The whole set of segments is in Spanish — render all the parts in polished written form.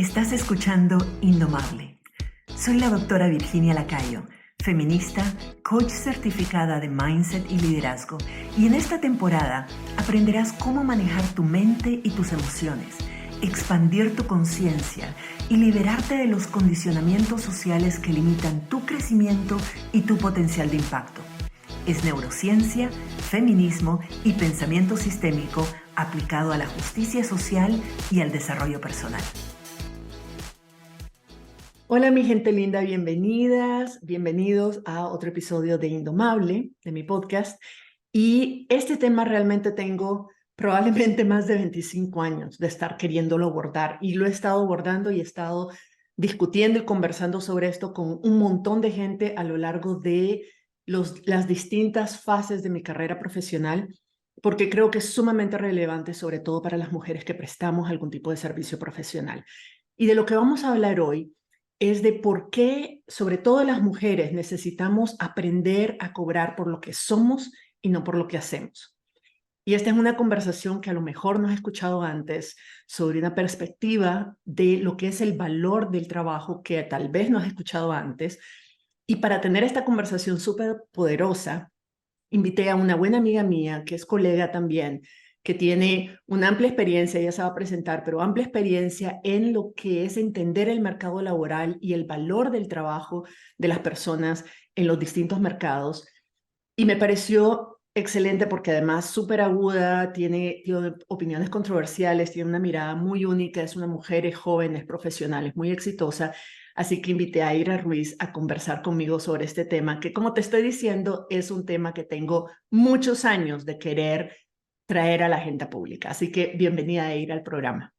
Estás escuchando Indomable. Soy la doctora Virginia Lacayo, feminista, coach certificada de mindset y liderazgo, y en esta temporada aprenderás cómo manejar tu mente y tus emociones, expandir tu conciencia y liberarte de los condicionamientos sociales que limitan tu crecimiento y tu potencial de impacto. Es neurociencia, feminismo y pensamiento sistémico aplicado a la justicia social y al desarrollo personal. Hola mi gente linda, bienvenidas, bienvenidos a otro episodio de Indomable, de mi podcast. Y este tema realmente tengo probablemente más de 25 años de estar queriéndolo abordar, y lo he estado abordando y he estado discutiendo y conversando sobre esto con un montón de gente a lo largo de las distintas fases de mi carrera profesional, porque creo que es sumamente relevante, sobre todo para las mujeres que prestamos algún tipo de servicio profesional. Y de lo que vamos a hablar hoy es de por qué, sobre todo las mujeres, necesitamos aprender a cobrar por lo que somos y no por lo que hacemos. Y esta es una conversación que a lo mejor no has escuchado antes, sobre una perspectiva de lo que es el valor del trabajo que tal vez no has escuchado antes. Y para tener esta conversación súper poderosa, invité a una buena amiga mía, que es colega también, que tiene una amplia experiencia, ella se va a presentar, pero amplia experiencia en lo que es entender el mercado laboral y el valor del trabajo de las personas en los distintos mercados. Y me pareció excelente porque además súper aguda, tiene opiniones controversiales, tiene una mirada muy única, es una mujer, es joven, es profesional, es muy exitosa. Así que invité a Ira Ruiz a conversar conmigo sobre este tema, que como te estoy diciendo, es un tema que tengo muchos años de querer traer a la agenda pública. Así que bienvenida, Ira, al programa.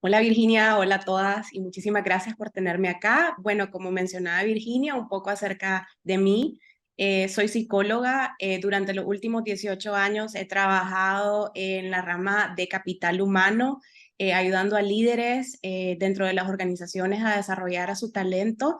Hola Virginia, hola a todas y muchísimas gracias por tenerme acá. Bueno, como mencionaba Virginia, un poco acerca de mí. Soy psicóloga. Durante los últimos 18 años he trabajado en la rama de capital humano, ayudando a líderes dentro de las organizaciones a desarrollar a su talento.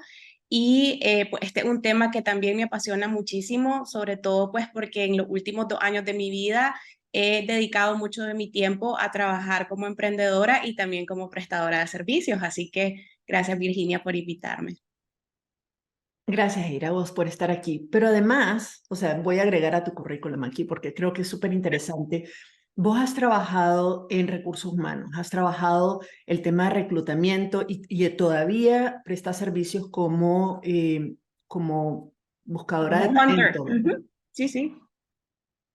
Y pues este es un tema que también me apasiona muchísimo, sobre todo pues porque en los últimos 2 años de mi vida he dedicado mucho de mi tiempo a trabajar como emprendedora y también como prestadora de servicios, así que gracias Virginia por invitarme. Gracias, Ira, vos por estar aquí. Pero además, o sea, voy a agregar a tu currículum aquí porque creo que es súper interesante. Vos has trabajado en recursos humanos, has trabajado el tema de reclutamiento y todavía prestas servicios como buscadora Como de Hunter. talento, ¿verdad? Ujú. Sí, sí.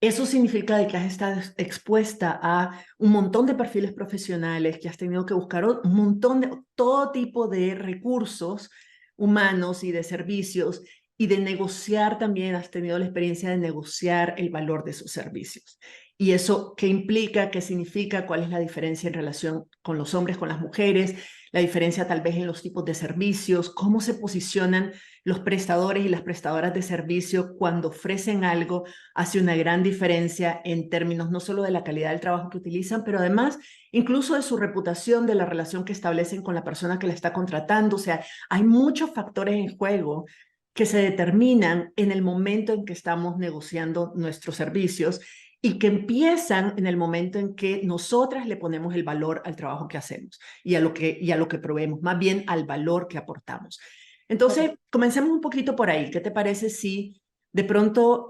Eso significa de que has estado expuesta a un montón de perfiles profesionales, que has tenido que buscar un montón de todo tipo de recursos humanos y de servicios, y de negociar también, has tenido la experiencia de negociar el valor de sus servicios. ¿Y eso qué implica? ¿Qué significa? ¿Cuál es la diferencia en relación con los hombres, con las mujeres? La diferencia tal vez en los tipos de servicios, cómo se posicionan los prestadores y las prestadoras de servicio cuando ofrecen algo. Hace una gran diferencia en términos no solo de la calidad del trabajo que utilizan, pero además incluso de su reputación, de la relación que establecen con la persona que la está contratando. O sea, hay muchos factores en juego que se determinan en el momento en que estamos negociando nuestros servicios, y que empiezan en el momento en que nosotras le ponemos el valor al trabajo que hacemos y a lo que proveemos, más bien al valor que aportamos. Entonces, comencemos un poquito por ahí. ¿Qué te parece si de pronto,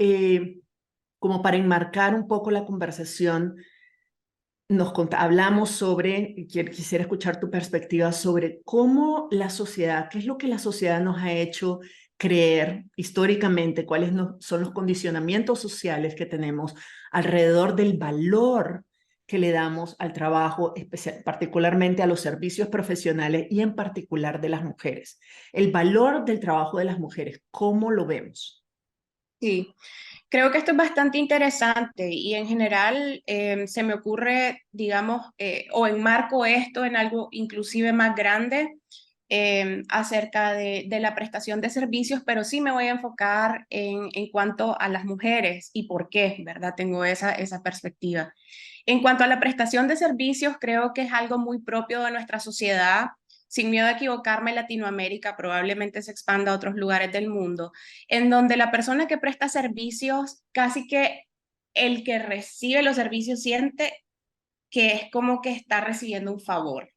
como para enmarcar un poco la conversación, hablamos sobre, quisiera escuchar tu perspectiva sobre cómo la sociedad, qué es lo que la sociedad nos ha hecho creer históricamente, cuáles son los condicionamientos sociales que tenemos alrededor del valor que le damos al trabajo, particularmente a los servicios profesionales y en particular de las mujeres? El valor del trabajo de las mujeres, ¿cómo lo vemos? Sí, creo que esto es bastante interesante y en general se me ocurre, digamos, o enmarco esto en algo inclusive más grande acerca de la prestación de servicios, pero sí me voy a enfocar en cuanto a las mujeres y por qué, ¿verdad? Tengo esa perspectiva. En cuanto a la prestación de servicios, creo que es algo muy propio de nuestra sociedad. Sin miedo a equivocarme, Latinoamérica probablemente se expanda a otros lugares del mundo, en donde la persona que presta servicios, casi que el que recibe los servicios siente que es como que está recibiendo un favor.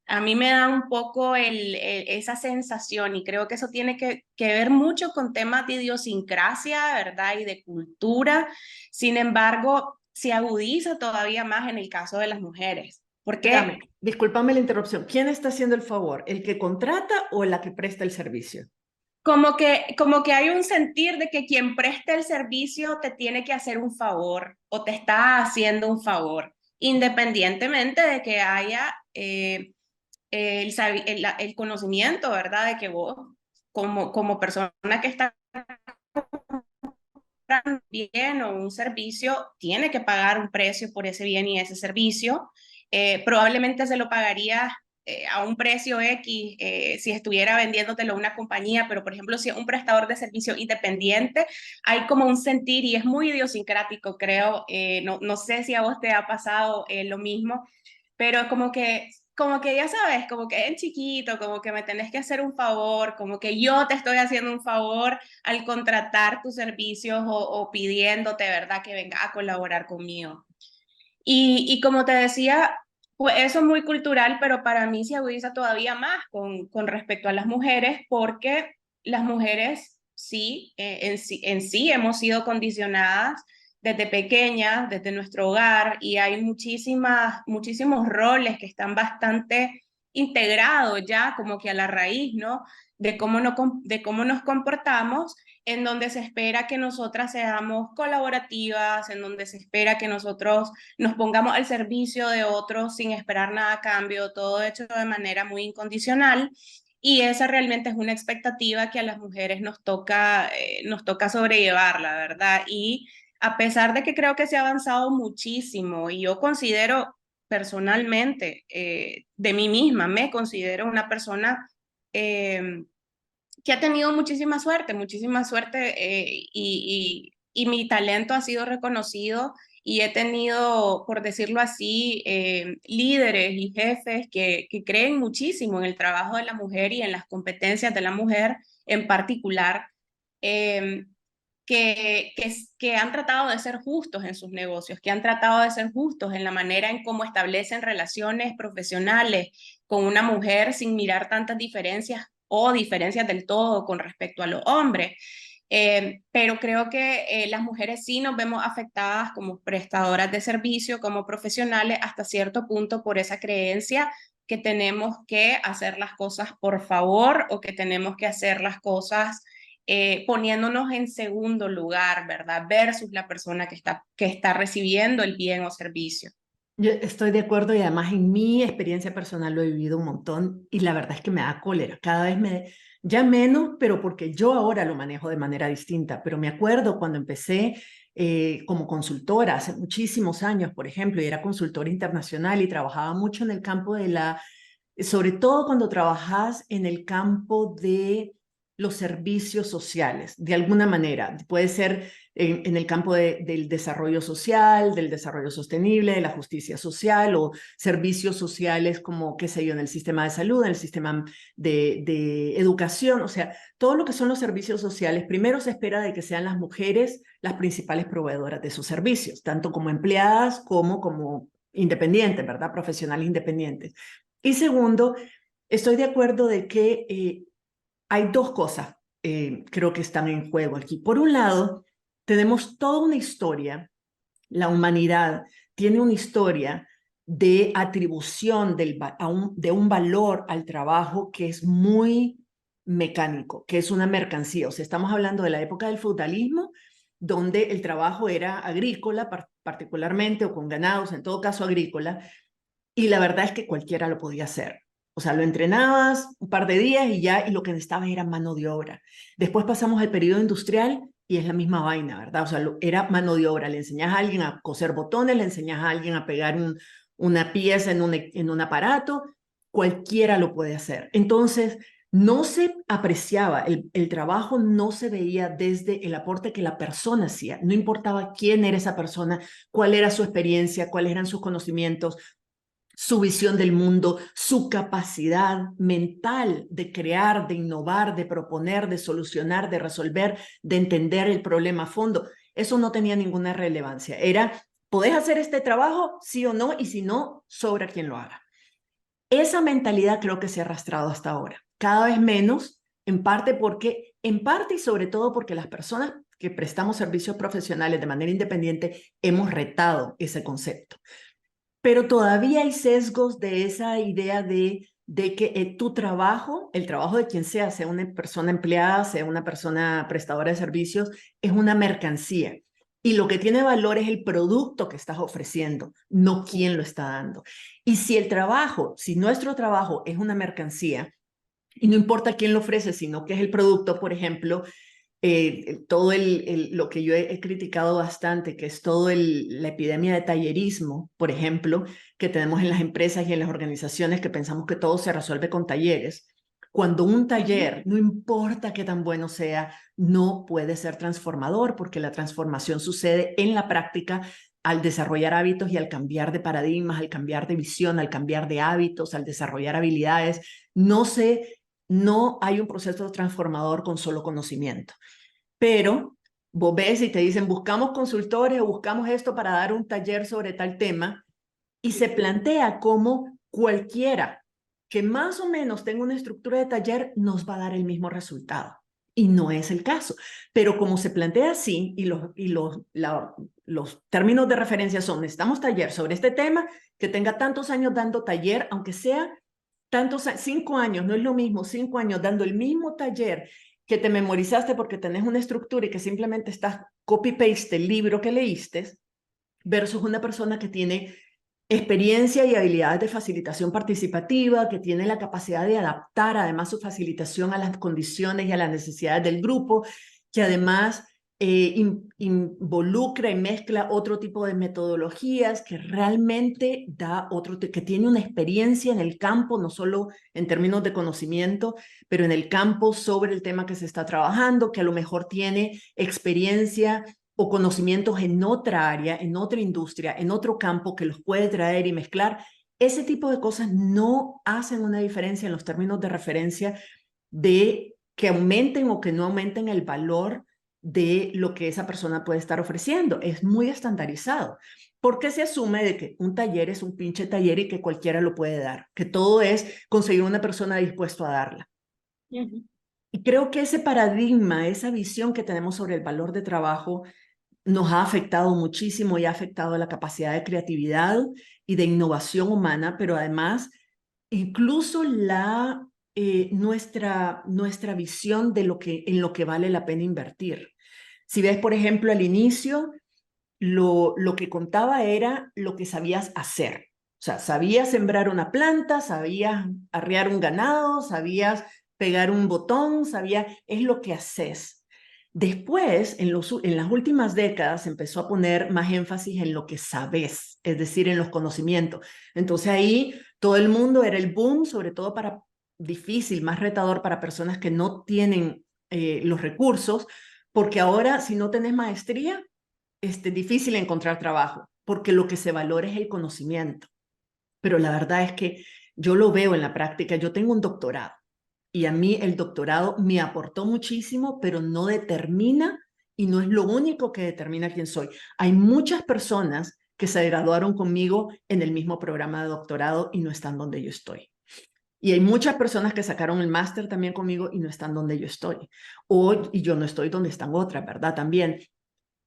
A mí me da un poco esa sensación y creo que eso tiene que ver mucho con temas de idiosincrasia, ¿verdad? Y de cultura. Sin embargo, se agudiza todavía más en el caso de las mujeres. Porque Espérame, discúlpame la interrupción. ¿Quién está haciendo el favor? ¿El que contrata o la que presta el servicio? como que hay un sentir de que quien preste el servicio te tiene que hacer un favor o te está haciendo un favor, independientemente de que haya el conocimiento, ¿verdad? De que vos, como persona que está comprando un bien o un servicio, tiene que pagar un precio por ese bien y ese servicio. Probablemente se lo pagaría a un precio X si estuviera vendiéndotelo una compañía, pero por ejemplo, si es un prestador de servicio independiente, hay como un sentir y es muy idiosincrático, creo. No sé si a vos te ha pasado lo mismo, pero como que ya sabes, como que en chiquito, como que me tenés que hacer un favor, como que yo te estoy haciendo un favor al contratar tus servicios o pidiéndote, ¿verdad?, que venga a colaborar conmigo. Y como te decía, pues eso es muy cultural, pero para mí se agudiza todavía más con respecto a las mujeres, porque las mujeres sí, en sí hemos sido condicionadas desde pequeñas, desde nuestro hogar, y hay muchísimos roles que están bastante integrados ya como que a la raíz, ¿no? De cómo nos comportamos, en donde se espera que nosotras seamos colaborativas, en donde se espera que nosotros nos pongamos al servicio de otros sin esperar nada a cambio, todo hecho de manera muy incondicional. Y esa realmente es una expectativa que a las mujeres nos toca sobrellevar, la verdad. Y a pesar de que creo que se ha avanzado muchísimo, y yo considero personalmente, de mí misma, me considero una persona eh, que ha tenido muchísima suerte y mi talento ha sido reconocido y he tenido, por decirlo así, líderes y jefes que creen muchísimo en el trabajo de la mujer y en las competencias de la mujer en particular, eh, que han tratado de ser justos en sus negocios, que han tratado de ser justos en la manera en cómo establecen relaciones profesionales con una mujer sin mirar tantas diferencias o diferencias del todo con respecto a los hombres. Pero creo que las mujeres sí nos vemos afectadas como prestadoras de servicio, como profesionales, hasta cierto punto por esa creencia que tenemos que hacer las cosas por favor o que tenemos que hacer las cosas poniéndonos en segundo lugar, ¿verdad? Versus la persona que está recibiendo el bien o servicio. Yo estoy de acuerdo y además en mi experiencia personal lo he vivido un montón y la verdad es que me da cólera. Cada vez ya menos, pero porque yo ahora lo manejo de manera distinta. Pero me acuerdo cuando empecé como consultora hace muchísimos años, por ejemplo, y era consultora internacional y trabajaba mucho en el campo sobre todo cuando trabajas en el campo de los servicios sociales, de alguna manera. Puede ser en el campo del desarrollo social, del desarrollo sostenible, de la justicia social o servicios sociales como, qué sé yo, en el sistema de salud, en el sistema de educación. O sea, todo lo que son los servicios sociales, primero se espera de que sean las mujeres las principales proveedoras de sus servicios, tanto como empleadas como independientes, ¿verdad? Profesionales independientes. Y segundo, estoy de acuerdo de que hay dos cosas, creo que están en juego aquí. Por un lado, tenemos toda una historia, la humanidad tiene una historia de atribución de un valor al trabajo que es muy mecánico, que es una mercancía. O sea, estamos hablando de la época del feudalismo, donde el trabajo era agrícola, particularmente, o con ganados, en todo caso agrícola, y la verdad es que cualquiera lo podía hacer. O sea, lo entrenabas un par de días y ya, y lo que necesitabas era mano de obra. Después pasamos al periodo industrial y es la misma vaina, ¿verdad? O sea, era mano de obra. Le enseñas a alguien a coser botones, le enseñas a alguien a pegar una pieza en un aparato, cualquiera lo puede hacer. Entonces, no se apreciaba, el trabajo no se veía desde el aporte que la persona hacía. No importaba quién era esa persona, cuál era su experiencia, cuáles eran sus conocimientos, su visión del mundo, su capacidad mental de crear, de innovar, de proponer, de solucionar, de resolver, de entender el problema a fondo. Eso no tenía ninguna relevancia. Era, ¿podés hacer este trabajo? Sí o no, y si no, sobra quien lo haga. Esa mentalidad creo que se ha arrastrado hasta ahora, cada vez menos, en parte y sobre todo porque las personas que prestamos servicios profesionales de manera independiente hemos retado ese concepto. Pero todavía hay sesgos de esa idea de que tu trabajo, el trabajo de quien sea una persona empleada, sea una persona prestadora de servicios, es una mercancía. Y lo que tiene valor es el producto que estás ofreciendo, no quién lo está dando. Y si nuestro trabajo es una mercancía, y no importa quién lo ofrece, sino que es el producto, por ejemplo, todo lo que yo he criticado bastante, que es la epidemia de tallerismo, por ejemplo, que tenemos en las empresas y en las organizaciones, que pensamos que todo se resuelve con talleres. Cuando un taller, no importa qué tan bueno sea, no puede ser transformador, porque la transformación sucede en la práctica al desarrollar hábitos y al cambiar de paradigmas, al cambiar de visión, al cambiar de hábitos, al desarrollar habilidades. No hay un proceso transformador con solo conocimiento. Pero vos ves y te dicen, buscamos consultores o buscamos esto para dar un taller sobre tal tema, y se plantea como cualquiera que más o menos tenga una estructura de taller nos va a dar el mismo resultado. Y no es el caso. Pero como se plantea así, los términos de referencia son, necesitamos taller sobre este tema, que tenga tantos años dando taller, aunque sea 5 años, no es lo mismo 5 años dando el mismo taller que te memorizaste porque tenés una estructura y que simplemente estás copy-paste el libro que leíste, versus una persona que tiene experiencia y habilidades de facilitación participativa, que tiene la capacidad de adaptar además su facilitación a las condiciones y a las necesidades del grupo, que además involucra y mezcla otro tipo de metodologías, que realmente que tiene una experiencia en el campo, no solo en términos de conocimiento, pero en el campo sobre el tema que se está trabajando, que a lo mejor tiene experiencia o conocimientos en otra área, en otra industria, en otro campo, que los puede traer y mezclar. Ese tipo de cosas no hacen una diferencia en los términos de referencia de que aumenten o que no aumenten el valor de lo que esa persona puede estar ofreciendo. Es muy estandarizado, porque se asume de que un taller es un pinche taller y que cualquiera lo puede dar, que todo es conseguir una persona dispuesta a darla. Y creo que ese paradigma, esa visión que tenemos sobre el valor de trabajo, nos ha afectado muchísimo y ha afectado la capacidad de creatividad y de innovación humana, pero además incluso nuestra visión de en lo que vale la pena invertir. Si ves, por ejemplo, al inicio, lo que contaba era lo que sabías hacer. O sea, sabías sembrar una planta, sabías arrear un ganado, sabías pegar un botón, es lo que haces. Después, en las últimas décadas, se empezó a poner más énfasis en lo que sabes, es decir, en los conocimientos. Entonces ahí todo el mundo era el boom, sobre todo difícil, más retador para personas que no tienen los recursos, porque ahora si no tenés maestría, es difícil encontrar trabajo, porque lo que se valora es el conocimiento. Pero la verdad es que yo lo veo en la práctica. Yo tengo un doctorado y a mí el doctorado me aportó muchísimo, pero no determina y no es lo único que determina quién soy. Hay muchas personas que se graduaron conmigo en el mismo programa de doctorado y no están donde yo estoy. Y hay muchas personas que sacaron el máster también conmigo y no están donde yo estoy. Y yo no estoy donde están otras, ¿verdad? También.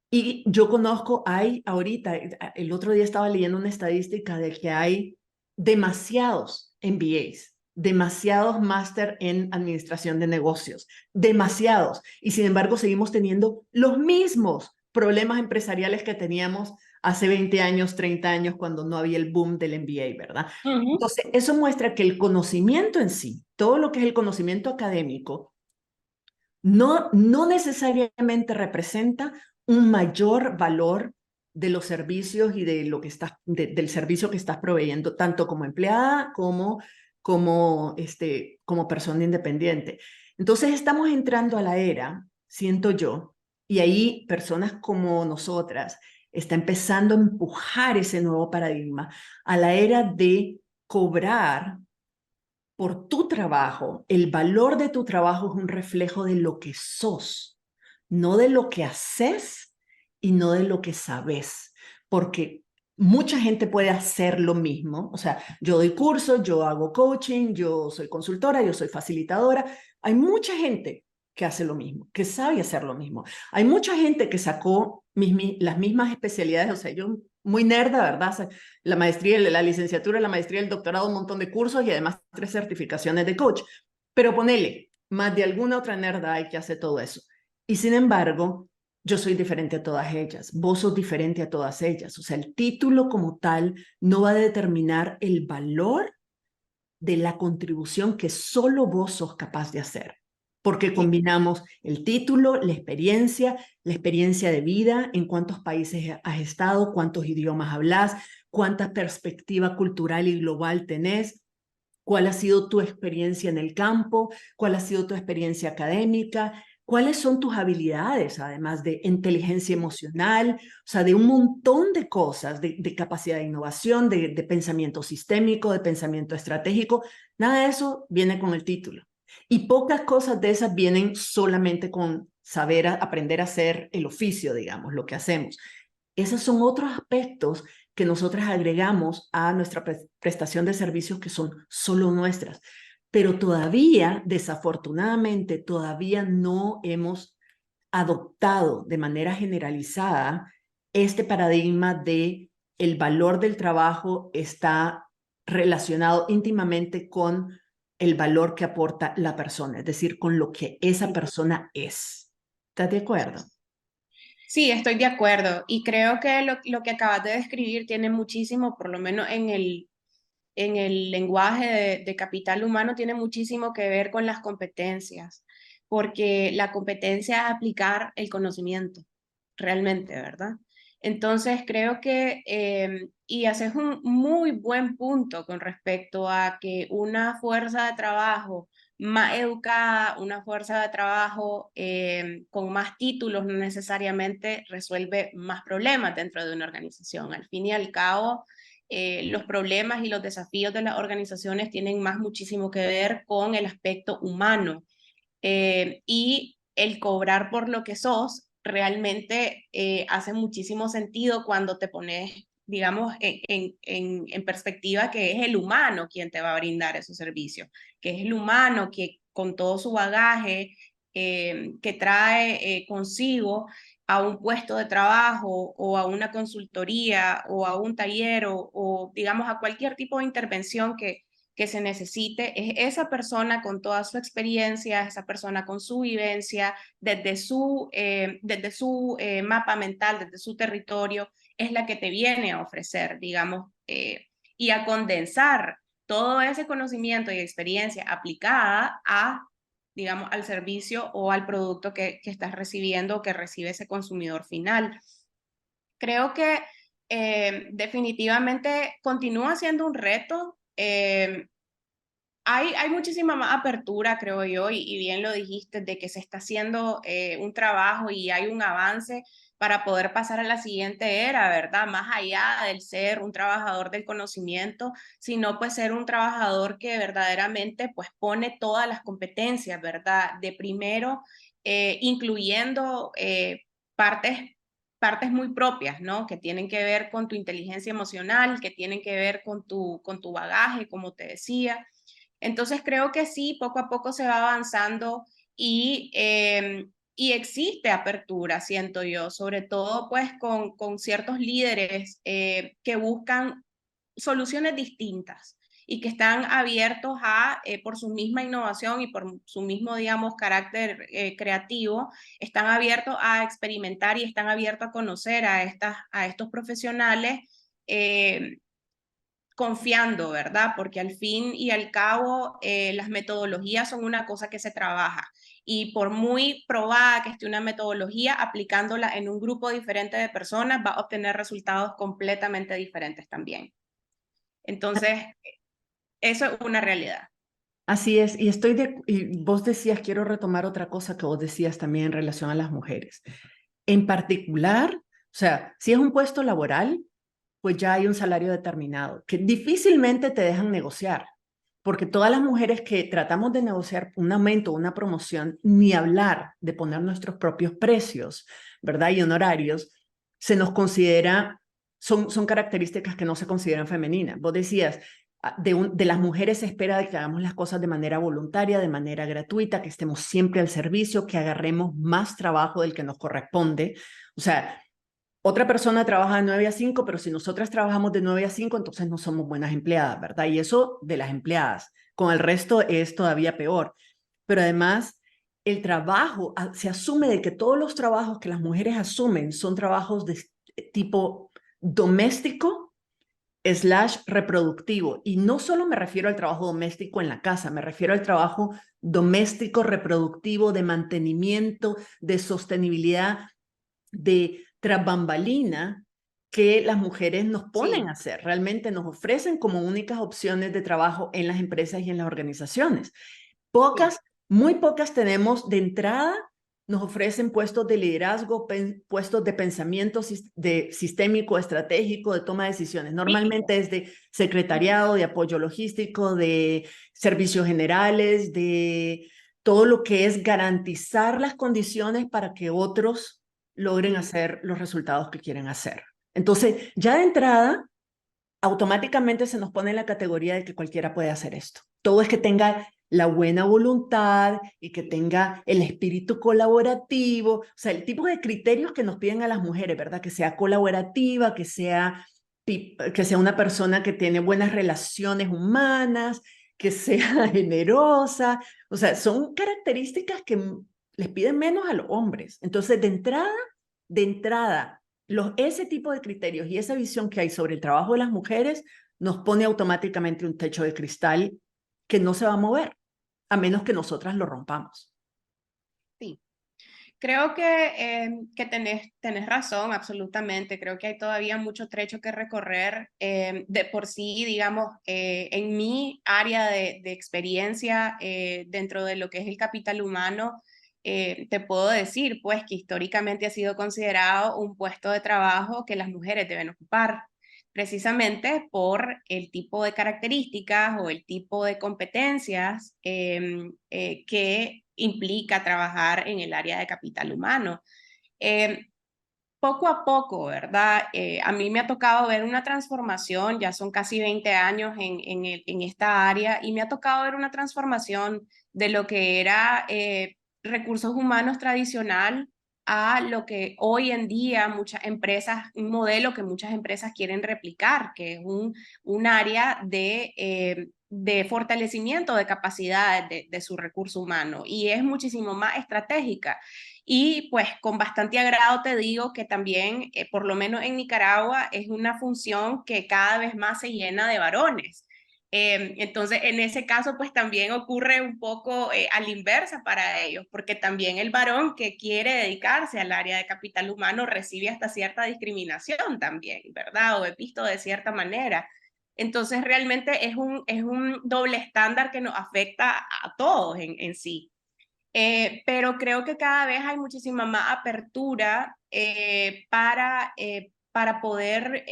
Y yo conozco, ahorita, el otro día estaba leyendo una estadística de que hay demasiados MBAs, demasiados máster en administración de negocios, demasiados. Y sin embargo, seguimos teniendo los mismos problemas empresariales que teníamos hace 20 años, 30 años, cuando no había el boom del MBA, ¿verdad? Entonces, eso muestra que el conocimiento en sí, todo lo que es el conocimiento académico, no necesariamente representa un mayor valor de los servicios y del servicio que estás proveyendo, tanto como empleada como persona independiente. Entonces estamos entrando a la era, siento yo, y ahí personas como nosotras está empezando a empujar ese nuevo paradigma a la era de cobrar por tu trabajo. El valor de tu trabajo es un reflejo de lo que sos, no de lo que haces y no de lo que sabes. Porque mucha gente puede hacer lo mismo. O sea, yo doy cursos, yo hago coaching, yo soy consultora, yo soy facilitadora. Hay mucha gente que hace lo mismo, que sabe hacer lo mismo. Hay mucha gente que sacó las mismas especialidades. O sea, yo muy nerda, ¿verdad? O sea, la maestría, la licenciatura, la maestría, el doctorado, un montón de cursos y además 3 certificaciones de coach. Pero ponele, más de alguna otra nerda hay que hace todo eso. Y sin embargo, yo soy diferente a todas ellas, vos sos diferente a todas ellas. O sea, el título como tal no va a determinar el valor de la contribución que solo vos sos capaz de hacer, porque Sí. combinamos el título, la experiencia de vida, en cuántos países has estado, cuántos idiomas hablas, cuánta perspectiva cultural y global tenés, cuál ha sido tu experiencia en el campo, cuál ha sido tu experiencia académica, cuáles son tus habilidades, además de inteligencia emocional, o sea, de un montón de cosas, de capacidad de innovación, de pensamiento sistémico, de pensamiento estratégico. Nada de eso viene con el título. Y pocas cosas de esas vienen solamente con saber aprender a hacer el oficio, digamos, lo que hacemos. Esos son otros aspectos que nosotras agregamos a nuestra prestación de servicios que son solo nuestras. Pero todavía, desafortunadamente, todavía no hemos adoptado de manera generalizada este paradigma de el valor del trabajo está relacionado íntimamente con el valor que aporta la persona, es decir, con lo que esa persona es. ¿Estás de acuerdo? Sí, estoy de acuerdo y creo que lo que acabas de describir tiene muchísimo, por lo menos en el lenguaje de capital humano, tiene muchísimo que ver con las competencias, porque la competencia es aplicar el conocimiento, realmente, ¿verdad? Entonces creo que, y haces un muy buen punto con respecto a que una fuerza de trabajo más educada, una fuerza de trabajo con más títulos no necesariamente resuelve más problemas dentro de una organización. Al fin y al cabo, los problemas y los desafíos de las organizaciones tienen más muchísimo que ver con el aspecto humano y el cobrar por lo que sos realmente hace muchísimo sentido cuando te pones, digamos, en perspectiva que es el humano quien te va a brindar esos servicios, que es el humano que con todo su bagaje que trae consigo a un puesto de trabajo o a una consultoría o a un taller o digamos a cualquier tipo de intervención que se necesite, es esa persona con toda su experiencia, esa persona con su vivencia, desde su mapa mental, desde su territorio, es la que te viene a ofrecer, digamos, y a condensar todo ese conocimiento y experiencia aplicada a, digamos, al servicio o al producto que estás recibiendo o que recibe ese consumidor final. Creo que definitivamente continúa siendo un reto. Hay muchísima más apertura, creo yo, y bien lo dijiste, de que se está haciendo un trabajo y hay un avance para poder pasar a la siguiente era, ¿verdad? Más allá del ser un trabajador del conocimiento, sino pues ser un trabajador que verdaderamente pues pone todas las competencias, ¿verdad? De primero, incluyendo partes partes muy propias, ¿no? Que tienen que ver con tu inteligencia emocional, que tienen que ver con tu bagaje, como te decía. Entonces creo que sí, poco a poco se va avanzando y existe apertura, siento yo, sobre todo pues con ciertos líderes que buscan soluciones distintas y que están abiertos a, por su misma innovación y por su mismo, digamos, carácter creativo, están abiertos a experimentar y están abiertos a conocer a estos profesionales confiando, ¿verdad? Porque al fin y al cabo las metodologías son una cosa que se trabaja y por muy probada que esté una metodología, aplicándola en un grupo diferente de personas va a obtener resultados completamente diferentes también. Entonces, eso es una realidad. Así es, y vos decías, quiero retomar otra cosa que vos decías también en relación a las mujeres. En particular, o sea, si es un puesto laboral, pues ya hay un salario determinado, que difícilmente te dejan negociar, porque todas las mujeres que tratamos de negociar un aumento, una promoción, ni hablar de poner nuestros propios precios, ¿verdad? Y honorarios, se nos considera son características que no se consideran femeninas. Vos decías, de las mujeres se espera de que hagamos las cosas de manera voluntaria, de manera gratuita, que estemos siempre al servicio, que agarremos más trabajo del que nos corresponde. O sea, otra persona trabaja de 9 a 5, pero si nosotras trabajamos de 9 a 5, entonces no somos buenas empleadas, ¿verdad? Y eso de las empleadas. Con el resto es todavía peor. Pero además, el trabajo, se asume de que todos los trabajos que las mujeres asumen son trabajos de tipo doméstico / reproductivo. Y no solo me refiero al trabajo doméstico en la casa, me refiero al trabajo doméstico, reproductivo, de mantenimiento, de sostenibilidad, de tras bambalina que las mujeres nos ponen a hacer, realmente nos ofrecen como únicas opciones de trabajo en las empresas y en las organizaciones. Muy pocas tenemos de entrada, nos ofrecen puestos de liderazgo, puestos de pensamiento de sistémico, estratégico, de toma de decisiones. Normalmente es de secretariado, de apoyo logístico, de servicios generales, de todo lo que es garantizar las condiciones para que otros logren hacer los resultados que quieren hacer. Entonces, ya de entrada, automáticamente se nos pone en la categoría de que cualquiera puede hacer esto. Todo es que tenga la buena voluntad y que tenga el espíritu colaborativo, o sea, el tipo de criterios que nos piden a las mujeres, ¿verdad? Que sea colaborativa, que sea una persona que tiene buenas relaciones humanas, que sea generosa, o sea, son características que les piden menos a los hombres. Entonces, de entrada, ese tipo de criterios y esa visión que hay sobre el trabajo de las mujeres nos pone automáticamente un techo de cristal que no se va a mover, a menos que nosotras lo rompamos. Sí. Creo que tenés razón, absolutamente. Creo que hay todavía mucho trecho que recorrer. De por sí, digamos, en mi área de experiencia dentro de lo que es el capital humano, te puedo decir, pues, que históricamente ha sido considerado un puesto de trabajo que las mujeres deben ocupar, precisamente por el tipo de características o el tipo de competencias que implica trabajar en el área de capital humano. Eh, Poco a poco, ¿verdad? A mí me ha tocado ver una transformación, ya son casi 20 años en esta área, y me ha tocado ver una transformación de lo que era recursos humanos tradicional a lo que hoy en día muchas empresas, un modelo que muchas empresas quieren replicar, que es un área de fortalecimiento de capacidades de su recurso humano, y es muchísimo más estratégica. Y pues con bastante agrado te digo que también, por lo menos en Nicaragua, es una función que cada vez más se llena de varones. Entonces, en ese caso, pues también ocurre un poco a la inversa para ellos, porque también el varón que quiere dedicarse al área de capital humano recibe hasta cierta discriminación también, ¿verdad? O es visto de cierta manera. Entonces, realmente es un doble estándar que nos afecta a todos en sí. Pero creo que cada vez hay muchísima más apertura para poder,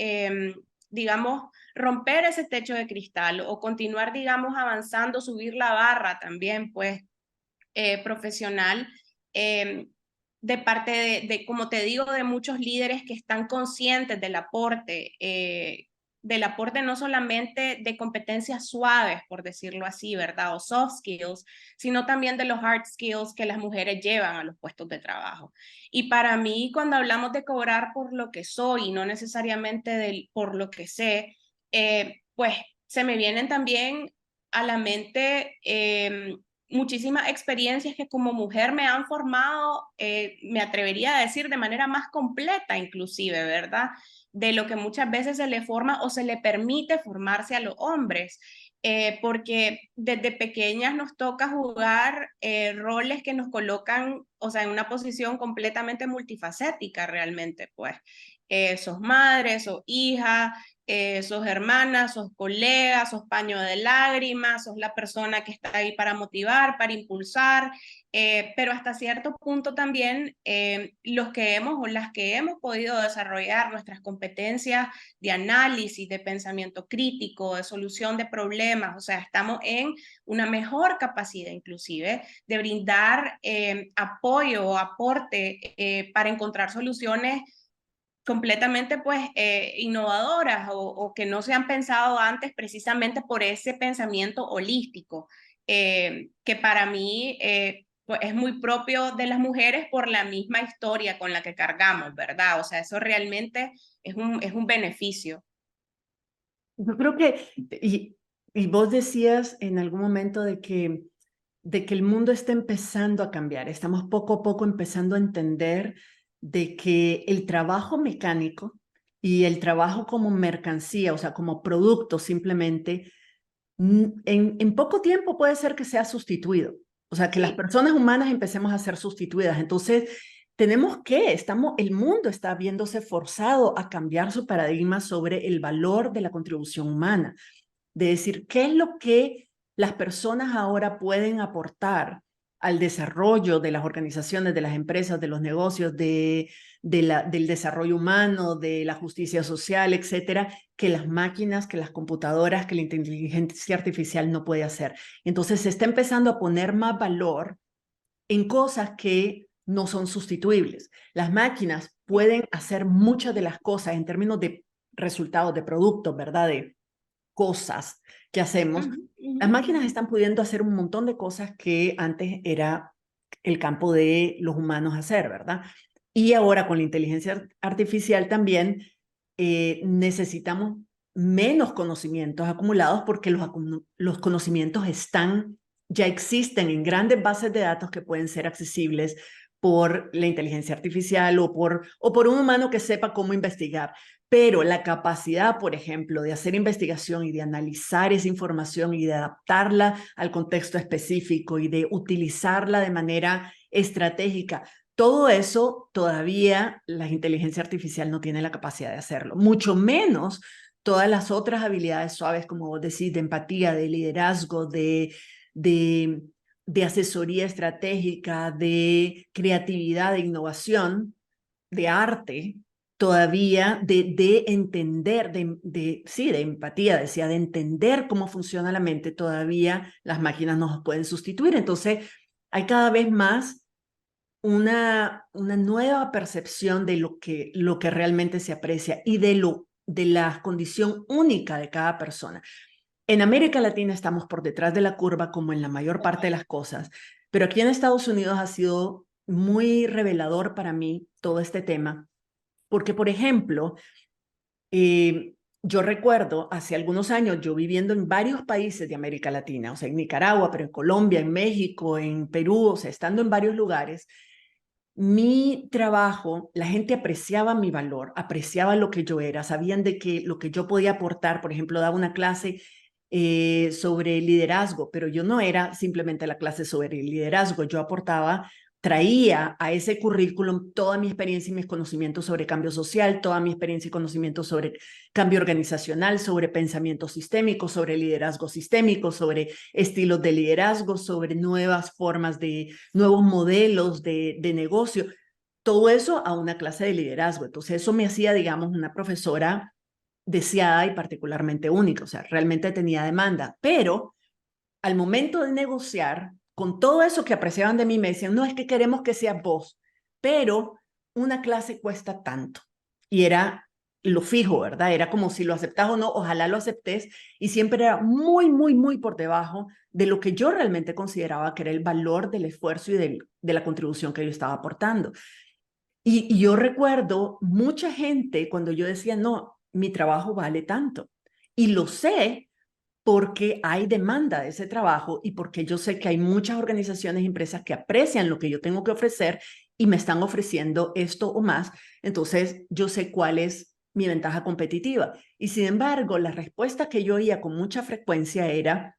digamos, romper ese techo de cristal o continuar, digamos, avanzando, subir la barra también, pues, profesional, eh, de parte como te digo, de muchos líderes que están conscientes del aporte no solamente de competencias suaves, por decirlo así, ¿verdad? O soft skills, sino también de los hard skills que las mujeres llevan a los puestos de trabajo. Y para mí, cuando hablamos de cobrar por lo que soy y no necesariamente por lo que sé, pues se me vienen también a la mente muchísimas experiencias que como mujer me han formado, me atrevería a decir de manera más completa inclusive, ¿verdad? De lo que muchas veces se le forma o se le permite formarse a los hombres. Porque desde pequeñas nos toca jugar roles que nos colocan, o sea, en una posición completamente multifacética realmente, pues. Sos madre, sos hija, sos hermana, sos colega, sos paño de lágrimas, sos la persona que está ahí para motivar, para impulsar, pero hasta cierto punto también los que hemos o las que hemos podido desarrollar nuestras competencias de análisis, de pensamiento crítico, de solución de problemas, o sea, estamos en una mejor capacidad inclusive de brindar apoyo o aporte para encontrar soluciones completamente pues innovadoras o que no se han pensado antes precisamente por ese pensamiento holístico, que para mí pues es muy propio de las mujeres por la misma historia con la que cargamos, ¿verdad? O sea, eso realmente es un beneficio. Yo creo que, y vos decías en algún momento de que el mundo está empezando a cambiar, estamos poco a poco empezando a entender de que el trabajo mecánico y el trabajo como mercancía, o sea, como producto simplemente, en poco tiempo puede ser que sea sustituido. O sea, que las Sí. personas humanas empecemos a ser sustituidas. Entonces, el mundo está viéndose forzado a cambiar su paradigma sobre el valor de la contribución humana, de decir, ¿qué es lo que las personas ahora pueden aportar al desarrollo de las organizaciones, de las empresas, de los negocios, del desarrollo humano, de la justicia social, etcétera, que las máquinas, que las computadoras, que la inteligencia artificial no puede hacer? Entonces se está empezando a poner más valor en cosas que no son sustituibles. Las máquinas pueden hacer muchas de las cosas en términos de resultados, de productos, ¿verdad? De cosas que hacemos. Ujú, ujú. Las máquinas están pudiendo hacer un montón de cosas que antes era el campo de los humanos hacer, ¿verdad? Y ahora con la inteligencia artificial también necesitamos menos conocimientos acumulados porque los conocimientos ya existen en grandes bases de datos que pueden ser accesibles por la inteligencia artificial o por un humano que sepa cómo investigar. Pero la capacidad, por ejemplo, de hacer investigación y de analizar esa información y de adaptarla al contexto específico y de utilizarla de manera estratégica, todo eso todavía la inteligencia artificial no tiene la capacidad de hacerlo, mucho menos todas las otras habilidades suaves, como vos decís, de empatía, de liderazgo, de, de asesoría estratégica, de creatividad, de innovación, de arte, todavía de entender, sí, de empatía, decía, de entender cómo funciona la mente, todavía las máquinas nos pueden sustituir. Entonces, hay cada vez más una nueva percepción de lo que realmente se aprecia y de la condición única de cada persona. En América Latina estamos por detrás de la curva como en la mayor parte de las cosas, pero aquí en Estados Unidos ha sido muy revelador para mí todo este tema, porque, por ejemplo, eh, yo recuerdo hace algunos años yo viviendo en varios países de América Latina, o sea, en Nicaragua, pero en Colombia, en México, en Perú, o sea, estando en varios lugares, mi trabajo, la gente apreciaba mi valor, apreciaba lo que yo era, sabían de que lo que yo podía aportar, por ejemplo, daba una clase sobre liderazgo, pero yo no era simplemente la clase sobre liderazgo, yo aportaba, traía a ese currículum toda mi experiencia y mis conocimientos sobre cambio social, toda mi experiencia y conocimientos sobre cambio organizacional, sobre pensamiento sistémico, sobre liderazgo sistémico, sobre estilos de liderazgo, sobre nuevas formas nuevos modelos de negocio, todo eso a una clase de liderazgo. Entonces eso me hacía, digamos, una profesora deseada y particularmente única, o sea, realmente tenía demanda, pero al momento de negociar, con todo eso que apreciaban de mí, me decían, no, es que queremos que seas vos, pero una clase cuesta tanto. Y era lo fijo, ¿verdad? Era como si lo aceptás o no, ojalá lo aceptes, y siempre era muy, muy, muy por debajo de lo que yo realmente consideraba que era el valor del esfuerzo y de la contribución que yo estaba aportando. Y yo recuerdo mucha gente cuando yo decía, no, mi trabajo vale tanto. Y lo sé porque hay demanda de ese trabajo y porque yo sé que hay muchas organizaciones y empresas que aprecian lo que yo tengo que ofrecer y me están ofreciendo esto o más. Entonces, yo sé cuál es mi ventaja competitiva. Y sin embargo, la respuesta que yo oía con mucha frecuencia era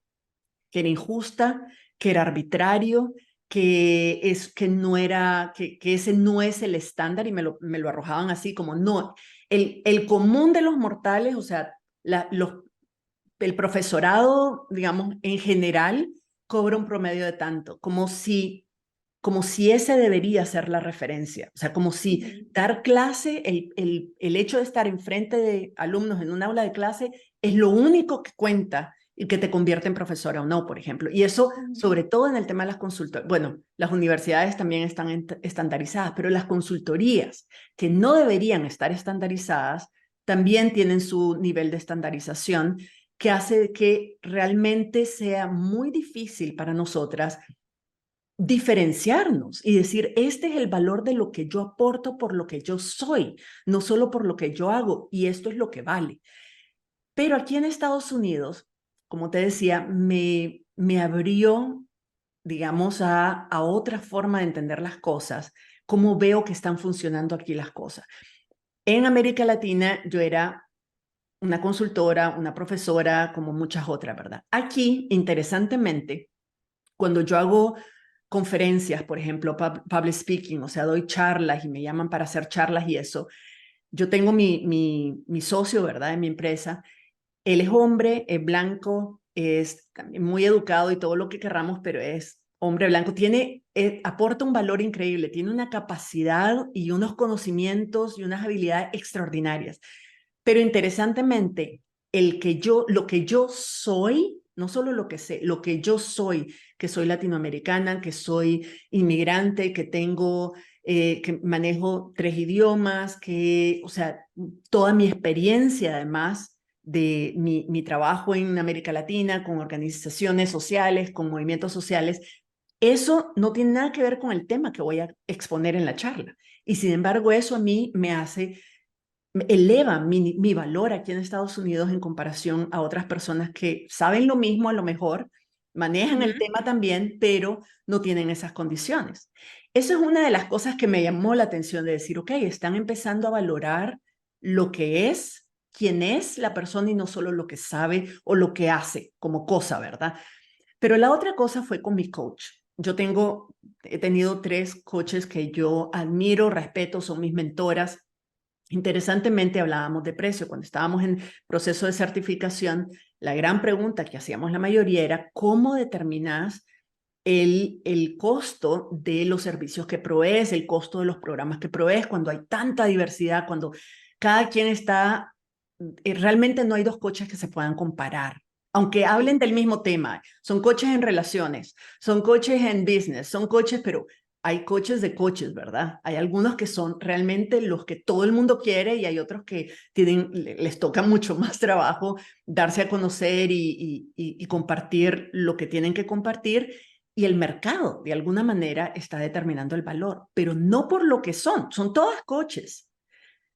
que era injusta, que era arbitrario, que no era, que ese no es el estándar y me lo arrojaban así como no. El común de los mortales, o sea, el profesorado, digamos, en general, cobra un promedio de tanto, como si ese debería ser la referencia, o sea, como si Ujú. dar clase, el hecho de estar enfrente de alumnos en un aula de clase es lo único que cuenta y que te convierte en profesora o no, por ejemplo. Y eso, sobre todo en el tema de las consultorías, bueno, las universidades también están estandarizadas, pero las consultorías que no deberían estar estandarizadas también tienen su nivel de estandarización que hace que realmente sea muy difícil para nosotras diferenciarnos y decir, este es el valor de lo que yo aporto por lo que yo soy, no solo por lo que yo hago, y esto es lo que vale. Pero aquí en Estados Unidos, como te decía, me abrió, digamos, a otra forma de entender las cosas, cómo veo que están funcionando aquí las cosas. En América Latina yo era una consultora, una profesora, como muchas otras, ¿verdad? Aquí, interesantemente, cuando yo hago conferencias, por ejemplo, public speaking, o sea, doy charlas y me llaman para hacer charlas y eso, yo tengo mi socio, ¿verdad?, de mi empresa. Él es hombre, es blanco, es también muy educado y todo lo que querramos, pero es hombre blanco. Aporta un valor increíble, tiene una capacidad y unos conocimientos y unas habilidades extraordinarias. Pero interesantemente, lo que yo soy, no solo lo que sé, lo que yo soy, que soy latinoamericana, que soy inmigrante, que manejo 3 idiomas, o sea, toda mi experiencia además de mi trabajo en América Latina, con organizaciones sociales, con movimientos sociales, eso no tiene nada que ver con el tema que voy a exponer en la charla. Y sin embargo, eso a mí eleva mi valor aquí en Estados Unidos en comparación a otras personas que saben lo mismo a lo mejor, manejan el tema también, pero no tienen esas condiciones. Eso es una de las cosas que me llamó la atención de decir, ok, están empezando a valorar lo que es, quién es la persona y no solo lo que sabe o lo que hace como cosa, ¿verdad? Pero la otra cosa fue con mi coach. He tenido 3 coaches que yo admiro, respeto, son mis mentoras. Interesantemente, hablábamos de precio. Cuando estábamos en proceso de certificación, la gran pregunta que hacíamos la mayoría era, ¿cómo determinas el costo de los servicios que provees, el costo de los programas que provees, cuando hay tanta diversidad, cuando cada quien está, realmente no hay 2 coaches que se puedan comparar? Aunque hablen del mismo tema, son coaches en relaciones, son coaches en business, son coaches, pero hay coaches de coaches, ¿verdad? Hay algunos que son realmente los que todo el mundo quiere y hay otros que les toca mucho más trabajo darse a conocer y compartir lo que tienen que compartir. Y el mercado, de alguna manera, está determinando el valor, pero no por lo que son todas coaches,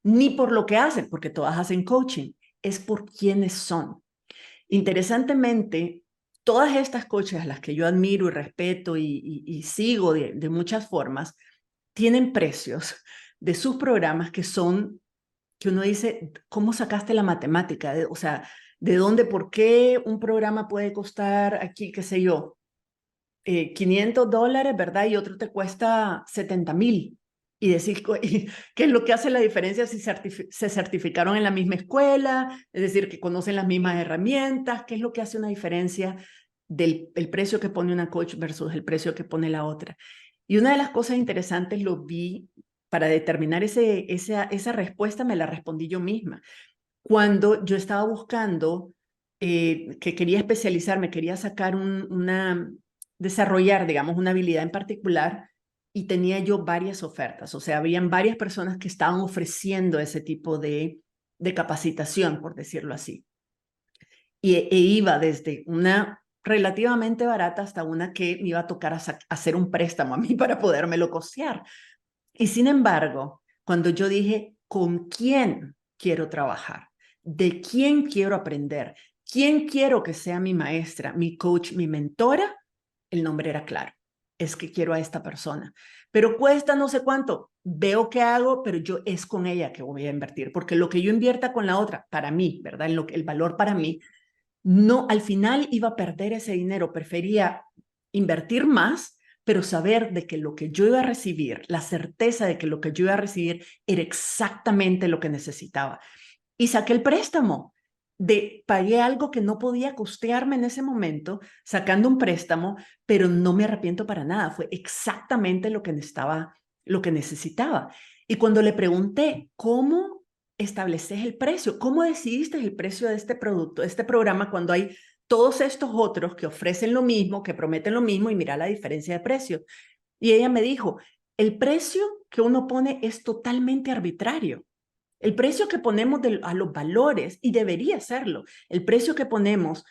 ni por lo que hacen, porque todas hacen coaching, es por quiénes son. Interesantemente, todas estas coaches a las que yo admiro y respeto y sigo de muchas formas, tienen precios de sus programas que uno dice, ¿cómo sacaste la matemática? O sea, ¿de dónde, por qué un programa puede costar aquí, qué sé yo, $500, ¿verdad? Y otro te cuesta 70,000. Y decir, ¿qué es lo que hace la diferencia si se certificaron en la misma escuela? Es decir, que conocen las mismas herramientas. ¿Qué es lo que hace una diferencia del el precio que pone una coach versus el precio que pone la otra? Y una de las cosas interesantes lo vi para determinar esa respuesta, me la respondí yo misma. Cuando yo estaba buscando, que quería especializarme, quería sacar desarrollar, digamos, una habilidad en particular y tenía yo varias ofertas, o sea, habían varias personas que estaban ofreciendo ese tipo de capacitación, por decirlo así. Iba desde una relativamente barata hasta una que me iba a tocar hacer un préstamo a mí para podérmelo costear. Y sin embargo, cuando yo dije, ¿con quién quiero trabajar? ¿De quién quiero aprender? ¿Quién quiero que sea mi maestra, mi coach, mi mentora? El nombre era claro. Es que quiero a esta persona. Pero cuesta no sé cuánto. Veo qué hago, pero es con ella que voy a invertir. Porque lo que yo invierta con la otra, para mí, ¿verdad? El valor para mí, no, al final iba a perder ese dinero. Prefería invertir más, pero saber de que lo que yo iba a recibir, la certeza de que lo que yo iba a recibir era exactamente lo que necesitaba. Y saqué el préstamo. Pagué algo que no podía costearme en ese momento, sacando un préstamo, pero no me arrepiento para nada. Fue exactamente lo que necesitaba. Y cuando le pregunté, ¿cómo estableces el precio? ¿Cómo decidiste el precio de este producto, de este programa, cuando hay todos estos otros que ofrecen lo mismo, que prometen lo mismo y mira la diferencia de precio. Y ella me dijo, el precio que uno pone es totalmente arbitrario. El precio que ponemos a los valores, y debería serlo, el precio que ponemos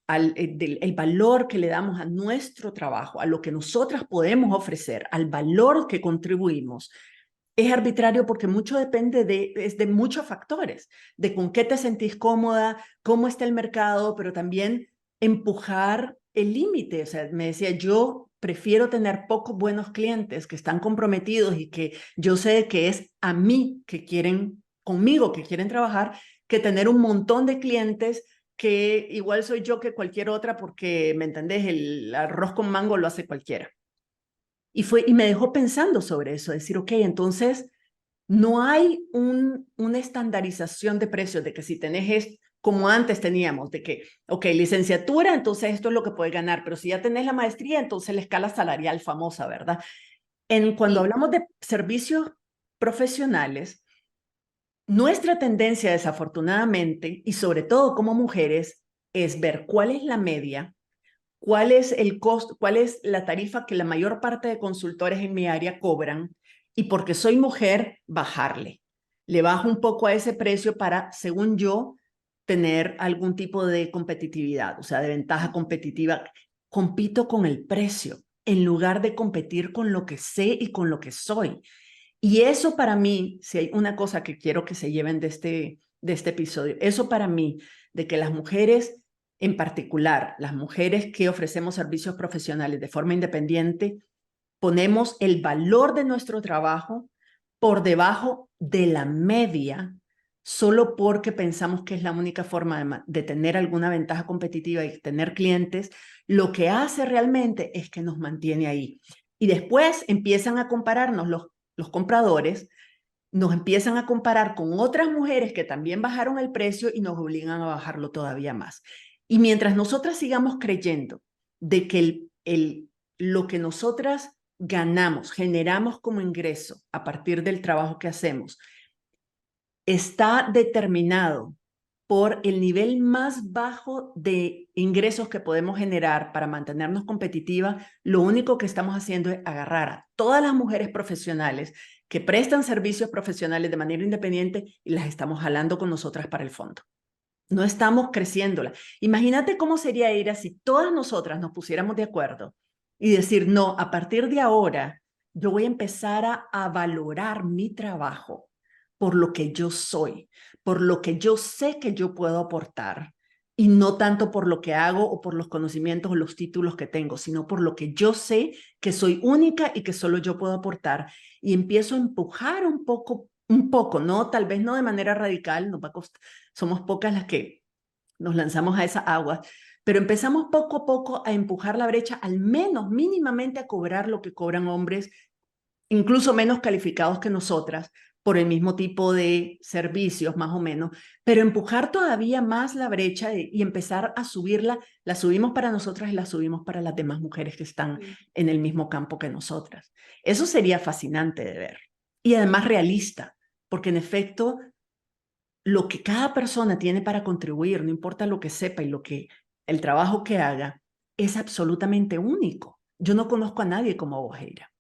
el valor que le damos a nuestro trabajo, a lo que nosotras podemos ofrecer, al valor que contribuimos, es arbitrario porque mucho depende de muchos factores, de con qué te sentís cómoda, cómo está el mercado, pero también empujar el límite. O sea, me decía, yo prefiero tener pocos buenos clientes que están comprometidos y que yo sé que es a mí que quieren, conmigo que quieren trabajar, que tener un montón de clientes que igual soy yo que cualquier otra porque, ¿me entendés? El arroz con mango lo hace cualquiera. Y me dejó pensando sobre eso, decir, ok, entonces no hay una estandarización de precios, de que si tenés esto, como antes teníamos, de que, ok, licenciatura, entonces esto es lo que puedes ganar, pero si ya tenés la maestría, entonces la escala salarial famosa, ¿verdad? Cuando Sí. hablamos de servicios profesionales, nuestra tendencia, desafortunadamente, y sobre todo como mujeres, es ver cuál es la media, cuál es el costo, cuál es la tarifa que la mayor parte de consultores en mi área cobran y porque soy mujer, bajarle. Le bajo un poco a ese precio para, según yo, tener algún tipo de competitividad, o sea, de ventaja competitiva. Compito con el precio en lugar de competir con lo que sé y con lo que soy. Y eso para mí, si hay una cosa que quiero que se lleven de este episodio, eso para mí, de que las mujeres, en particular, las mujeres que ofrecemos servicios profesionales de forma independiente, ponemos el valor de nuestro trabajo por debajo de la media, solo porque pensamos que es la única forma de tener alguna ventaja competitiva y tener clientes, lo que hace realmente es que nos mantiene ahí. Y después empiezan a compararnos los compradores, nos empiezan a comparar con otras mujeres que también bajaron el precio y nos obligan a bajarlo todavía más. Y mientras nosotras sigamos creyendo de que lo que nosotras ganamos, generamos como ingreso a partir del trabajo que hacemos, está determinado por el nivel más bajo de ingresos que podemos generar para mantenernos competitivas, lo único que estamos haciendo es agarrar a todas las mujeres profesionales que prestan servicios profesionales de manera independiente y las estamos jalando con nosotras para el fondo. No estamos creciéndola. Imagínate cómo sería ir si todas nosotras nos pusiéramos de acuerdo y decir, no, a partir de ahora yo voy a empezar a valorar mi trabajo por lo que yo soy, por lo que yo sé que yo puedo aportar y no tanto por lo que hago o por los conocimientos o los títulos que tengo, sino por lo que yo sé que soy única y que solo yo puedo aportar. Y empiezo a empujar un poco, ¿no? Tal vez no de manera radical, nos va a costar, somos pocas las que nos lanzamos a esa agua, pero empezamos poco a poco a empujar la brecha, al menos mínimamente a cobrar lo que cobran hombres, incluso menos calificados que nosotras, por el mismo tipo de servicios, más o menos, pero empujar todavía más la brecha y empezar a subirla, la subimos para nosotras y la subimos para las demás mujeres que están en el mismo campo que nosotras. Eso sería fascinante de ver y además realista, porque en efecto lo que cada persona tiene para contribuir, no importa lo que sepa y el trabajo que haga, es absolutamente único. Yo no conozco a nadie como vos, Eira.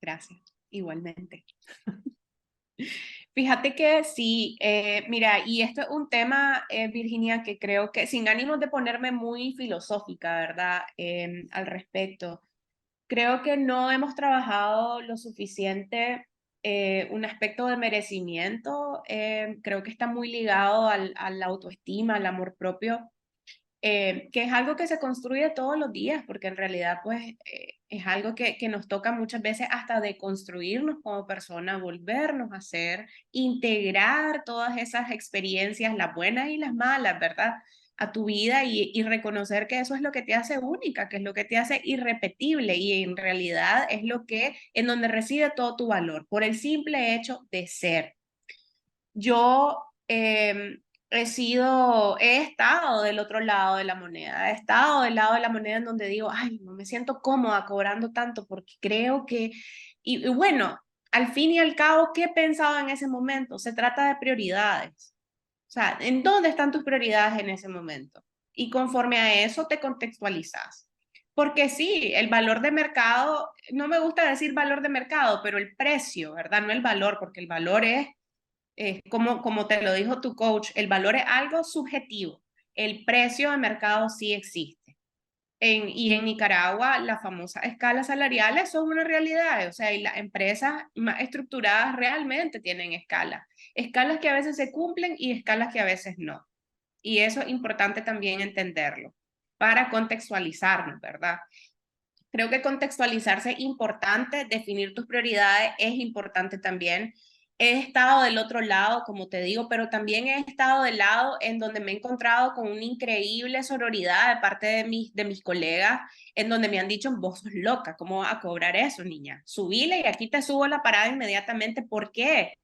Gracias, igualmente. Fíjate que sí, mira, y esto es un tema, Virginia, que creo que sin ánimos de ponerme muy filosófica, ¿verdad? Al respecto, creo que no hemos trabajado lo suficiente un aspecto de merecimiento, creo que está muy ligado a la autoestima, al amor propio, que es algo que se construye todos los días, porque en realidad pues es algo que nos toca muchas veces hasta de construirnos como persona, volvernos a ser, integrar todas esas experiencias, las buenas y las malas, ¿verdad? A tu vida y reconocer que eso es lo que te hace única, que es lo que te hace irrepetible y en realidad es lo que, en donde reside todo tu valor, por el simple hecho de ser. Yo he estado del otro lado de la moneda, he estado del lado de la moneda en donde digo, ay, no me siento cómoda cobrando tanto porque creo que, y bueno, al fin y al cabo, ¿qué he pensado en ese momento? Se trata de prioridades. O sea, ¿en dónde están tus prioridades en ese momento? Y conforme a eso te contextualizas. Porque sí, el valor de mercado, no me gusta decir valor de mercado, pero el precio, ¿verdad? No el valor, porque el valor es, como te lo dijo tu coach, el valor es algo subjetivo. El precio de mercado sí existe. Y en Nicaragua, las famosas escalas salariales son una realidad, o sea, y las empresas más estructuradas realmente tienen escalas, escalas que a veces se cumplen y escalas que a veces no. Y eso es importante también entenderlo para contextualizarnos, ¿verdad? Creo que contextualizarse es importante, definir tus prioridades es importante también. He estado del otro lado, como te digo, pero también he estado del lado en donde me he encontrado con una increíble sororidad de parte de mis colegas, en donde me han dicho, vos sos loca, ¿cómo vas a cobrar eso, niña? Subile y aquí te subo la parada inmediatamente. ¿Por qué?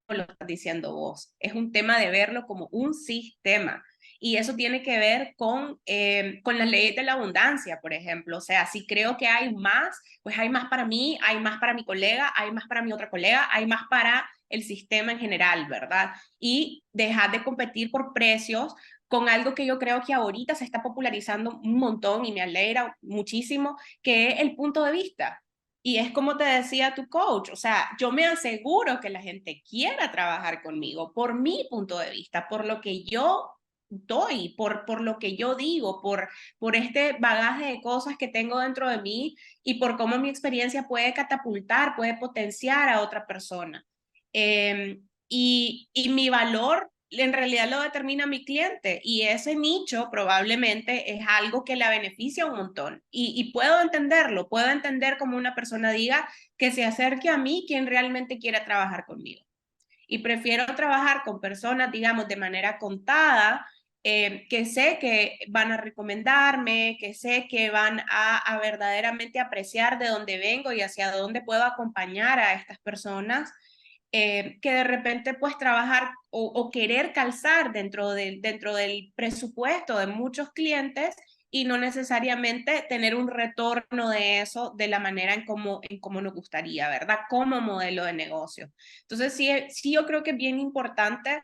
Lo estás diciendo vos. Es un tema de verlo como un sistema. Y eso tiene que ver con las leyes de la abundancia, por ejemplo. O sea, si creo que hay más, pues hay más para mí, hay más para mi colega, hay más para mi otra colega, hay más para el sistema en general, ¿verdad? Y dejar de competir por precios con algo que yo creo que ahorita se está popularizando un montón y me alegra muchísimo, que es el punto de vista. Y es como te decía tu coach, o sea, yo me aseguro que la gente quiera trabajar conmigo por mi punto de vista, por lo que yo doy, por lo que yo digo, por este bagaje de cosas que tengo dentro de mí y por cómo mi experiencia puede catapultar, puede potenciar a otra persona. Y mi valor en realidad lo determina mi cliente y ese nicho probablemente es algo que la beneficia un montón y puedo entenderlo, puedo entender como una persona diga que se acerque a mí quien realmente quiera trabajar conmigo y prefiero trabajar con personas, digamos, de manera contada, que sé que van a recomendarme, que sé que van a verdaderamente apreciar de dónde vengo y hacia dónde puedo acompañar a estas personas, que de repente pues trabajar o querer calzar dentro del presupuesto de muchos clientes y no necesariamente tener un retorno de eso de la manera en cómo nos gustaría, ¿verdad? Como modelo de negocio. Entonces, sí, sí yo creo que es bien importante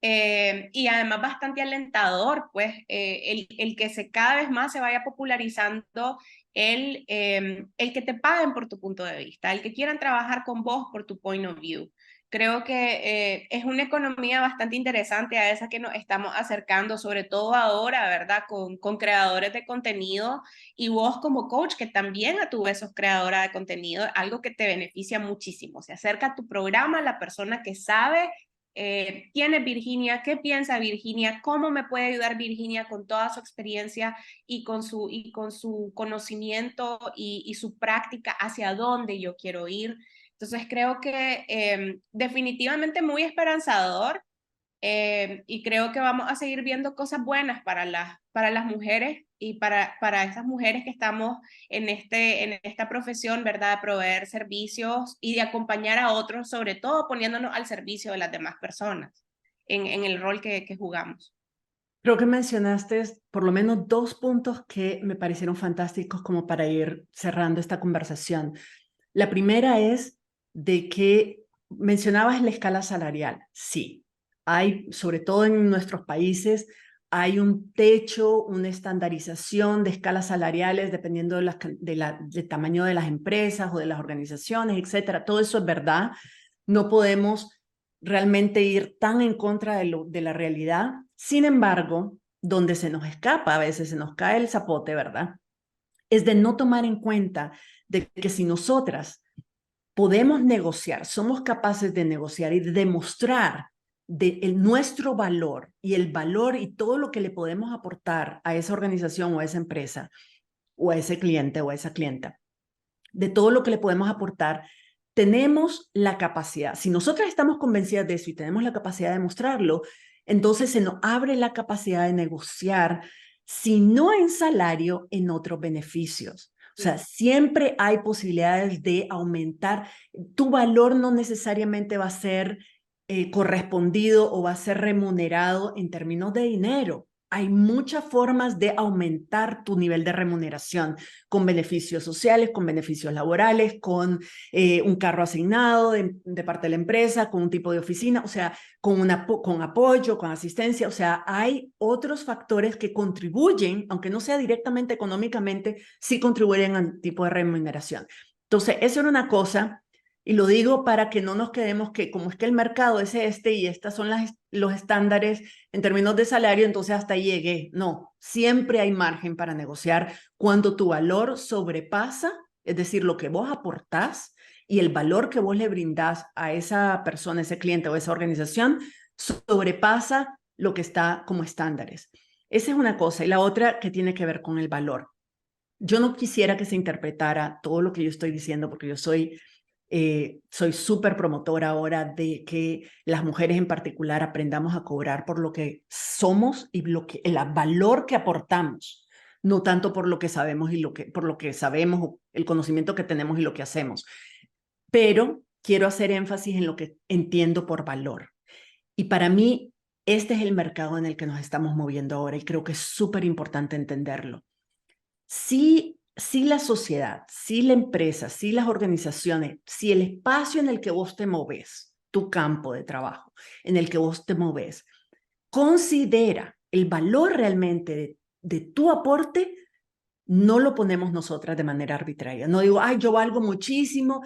y además bastante alentador, pues, el que cada vez más se vaya popularizando el que te paguen por tu punto de vista, el que quieran trabajar con vos por tu point of view. Creo que es una economía bastante interesante a esa que nos estamos acercando, sobre todo ahora, ¿verdad? Con creadores de contenido y vos como coach, que también a tu vez sos creadora de contenido, algo que te beneficia muchísimo. Se acerca a tu programa la persona que sabe quién es Virginia, qué piensa Virginia, cómo me puede ayudar Virginia con toda su experiencia y con su conocimiento y su práctica hacia dónde yo quiero ir. Entonces creo que definitivamente muy esperanzador y creo que vamos a seguir viendo cosas buenas para las mujeres y para esas mujeres que estamos en esta profesión, ¿verdad? De proveer servicios y de acompañar a otros, sobre todo poniéndonos al servicio de las demás personas en el rol que jugamos. Creo que mencionaste por lo menos dos puntos que me parecieron fantásticos como para ir cerrando esta conversación. La primera es de que mencionabas la escala salarial. Sí, hay, sobre todo en nuestros países, hay un techo, una estandarización de escalas salariales dependiendo del tamaño de las empresas o de las organizaciones, etcétera. Todo eso es verdad. No podemos realmente ir tan en contra de la realidad. Sin embargo, donde se nos escapa, a veces se nos cae el zapote, ¿verdad? Es de no tomar en cuenta de que si nosotras podemos negociar, somos capaces de negociar y de demostrar nuestro valor y el valor y todo lo que le podemos aportar a esa organización o a esa empresa o a ese cliente o a esa clienta, de todo lo que le podemos aportar, tenemos la capacidad. Si nosotras estamos convencidas de eso y tenemos la capacidad de mostrarlo, entonces se nos abre la capacidad de negociar, si no en salario, en otros beneficios. O sea, siempre hay posibilidades de aumentar. Tu valor no necesariamente va a ser correspondido o va a ser remunerado en términos de dinero. hay muchas formas de aumentar tu nivel de remuneración, con beneficios sociales, con beneficios laborales, con un carro asignado de parte de la empresa, con un tipo de oficina, o sea, con apoyo, con asistencia. O sea, hay otros factores que contribuyen, aunque no sea directamente económicamente, sí contribuyen al tipo de remuneración. Entonces, eso era una cosa. Y lo digo para que no nos quedemos que como es que el mercado es este y estas son los estándares en términos de salario, entonces hasta ahí llegué. No, siempre hay margen para negociar cuando tu valor sobrepasa, es decir, lo que vos aportás y el valor que vos le brindás a esa persona, ese cliente o esa organización, sobrepasa lo que está como estándares. Esa es una cosa. Y la otra que tiene que ver con el valor. Yo no quisiera que se interpretara todo lo que yo estoy diciendo porque yo soy súper promotora ahora de que las mujeres en particular aprendamos a cobrar por lo que somos y el valor que aportamos, no tanto por lo que sabemos y por lo que sabemos, el conocimiento que tenemos y lo que hacemos. Pero quiero hacer énfasis en lo que entiendo por valor. Y para mí, este es el mercado en el que nos estamos moviendo ahora y creo que es súper importante entenderlo. Si la sociedad, si la empresa, si las organizaciones, si el espacio en el que vos te moves, tu campo de trabajo, en el que vos te moves, considera el valor realmente de tu aporte, no lo ponemos nosotras de manera arbitraria. No digo, ay, yo valgo muchísimo.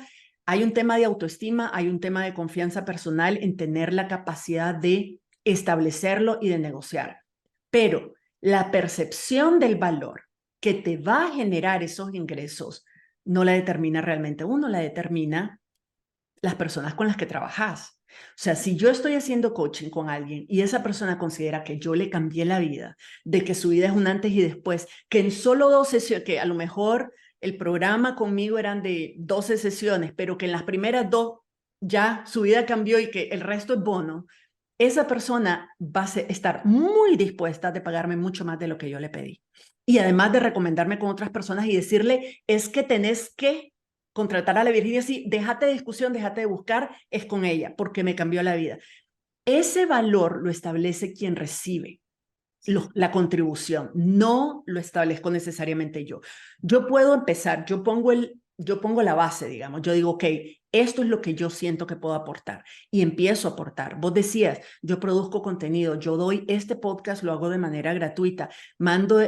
Hay un tema de autoestima, hay un tema de confianza personal en tener la capacidad de establecerlo y de negociar. Pero la percepción del valor que te va a generar esos ingresos no la determina realmente uno, la determina las personas con las que trabajas. O sea, si yo estoy haciendo coaching con alguien y esa persona considera que yo le cambié la vida, de que su vida es un antes y después, que en solo 2 sesiones, que a lo mejor el programa conmigo eran de 12 sesiones, pero que en las primeras 2 ya su vida cambió y que el resto es bono, esa persona va a estar muy dispuesta de pagarme mucho más de lo que yo le pedí. Y además de recomendarme con otras personas y decirle, es que tenés que contratar a la Virginia, sí, déjate de discusión, déjate de buscar, es con ella, porque me cambió la vida. Ese valor lo establece quien recibe la contribución, no lo establezco necesariamente yo. Yo puedo empezar, yo pongo la base, digamos, yo digo, ok, esto es lo que yo siento que puedo aportar y empiezo a aportar. Vos decías, yo produzco contenido, yo doy este podcast, lo hago de manera gratuita, mando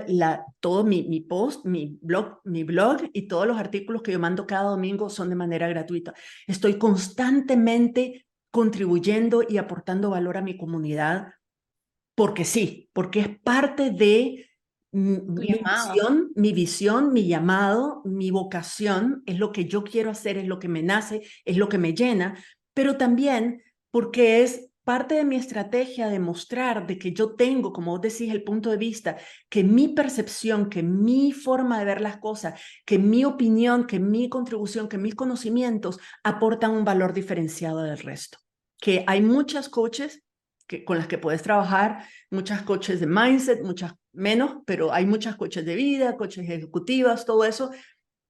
todo mi post, mi blog y todos los artículos que yo mando cada domingo son de manera gratuita. Estoy constantemente contribuyendo y aportando valor a mi comunidad porque sí, porque es parte de mi visión, mi llamado, mi vocación, es lo que yo quiero hacer, es lo que me nace, es lo que me llena, pero también porque es parte de mi estrategia de mostrar de que yo tengo, como vos decís, el punto de vista, que mi percepción, que mi forma de ver las cosas, que mi opinión, que mi contribución, que mis conocimientos aportan un valor diferenciado del resto. Que hay muchas coaches con las que puedes trabajar, muchas coaches de mindset, muchas menos, pero hay muchas coaches de vida, coaches ejecutivas, todo eso,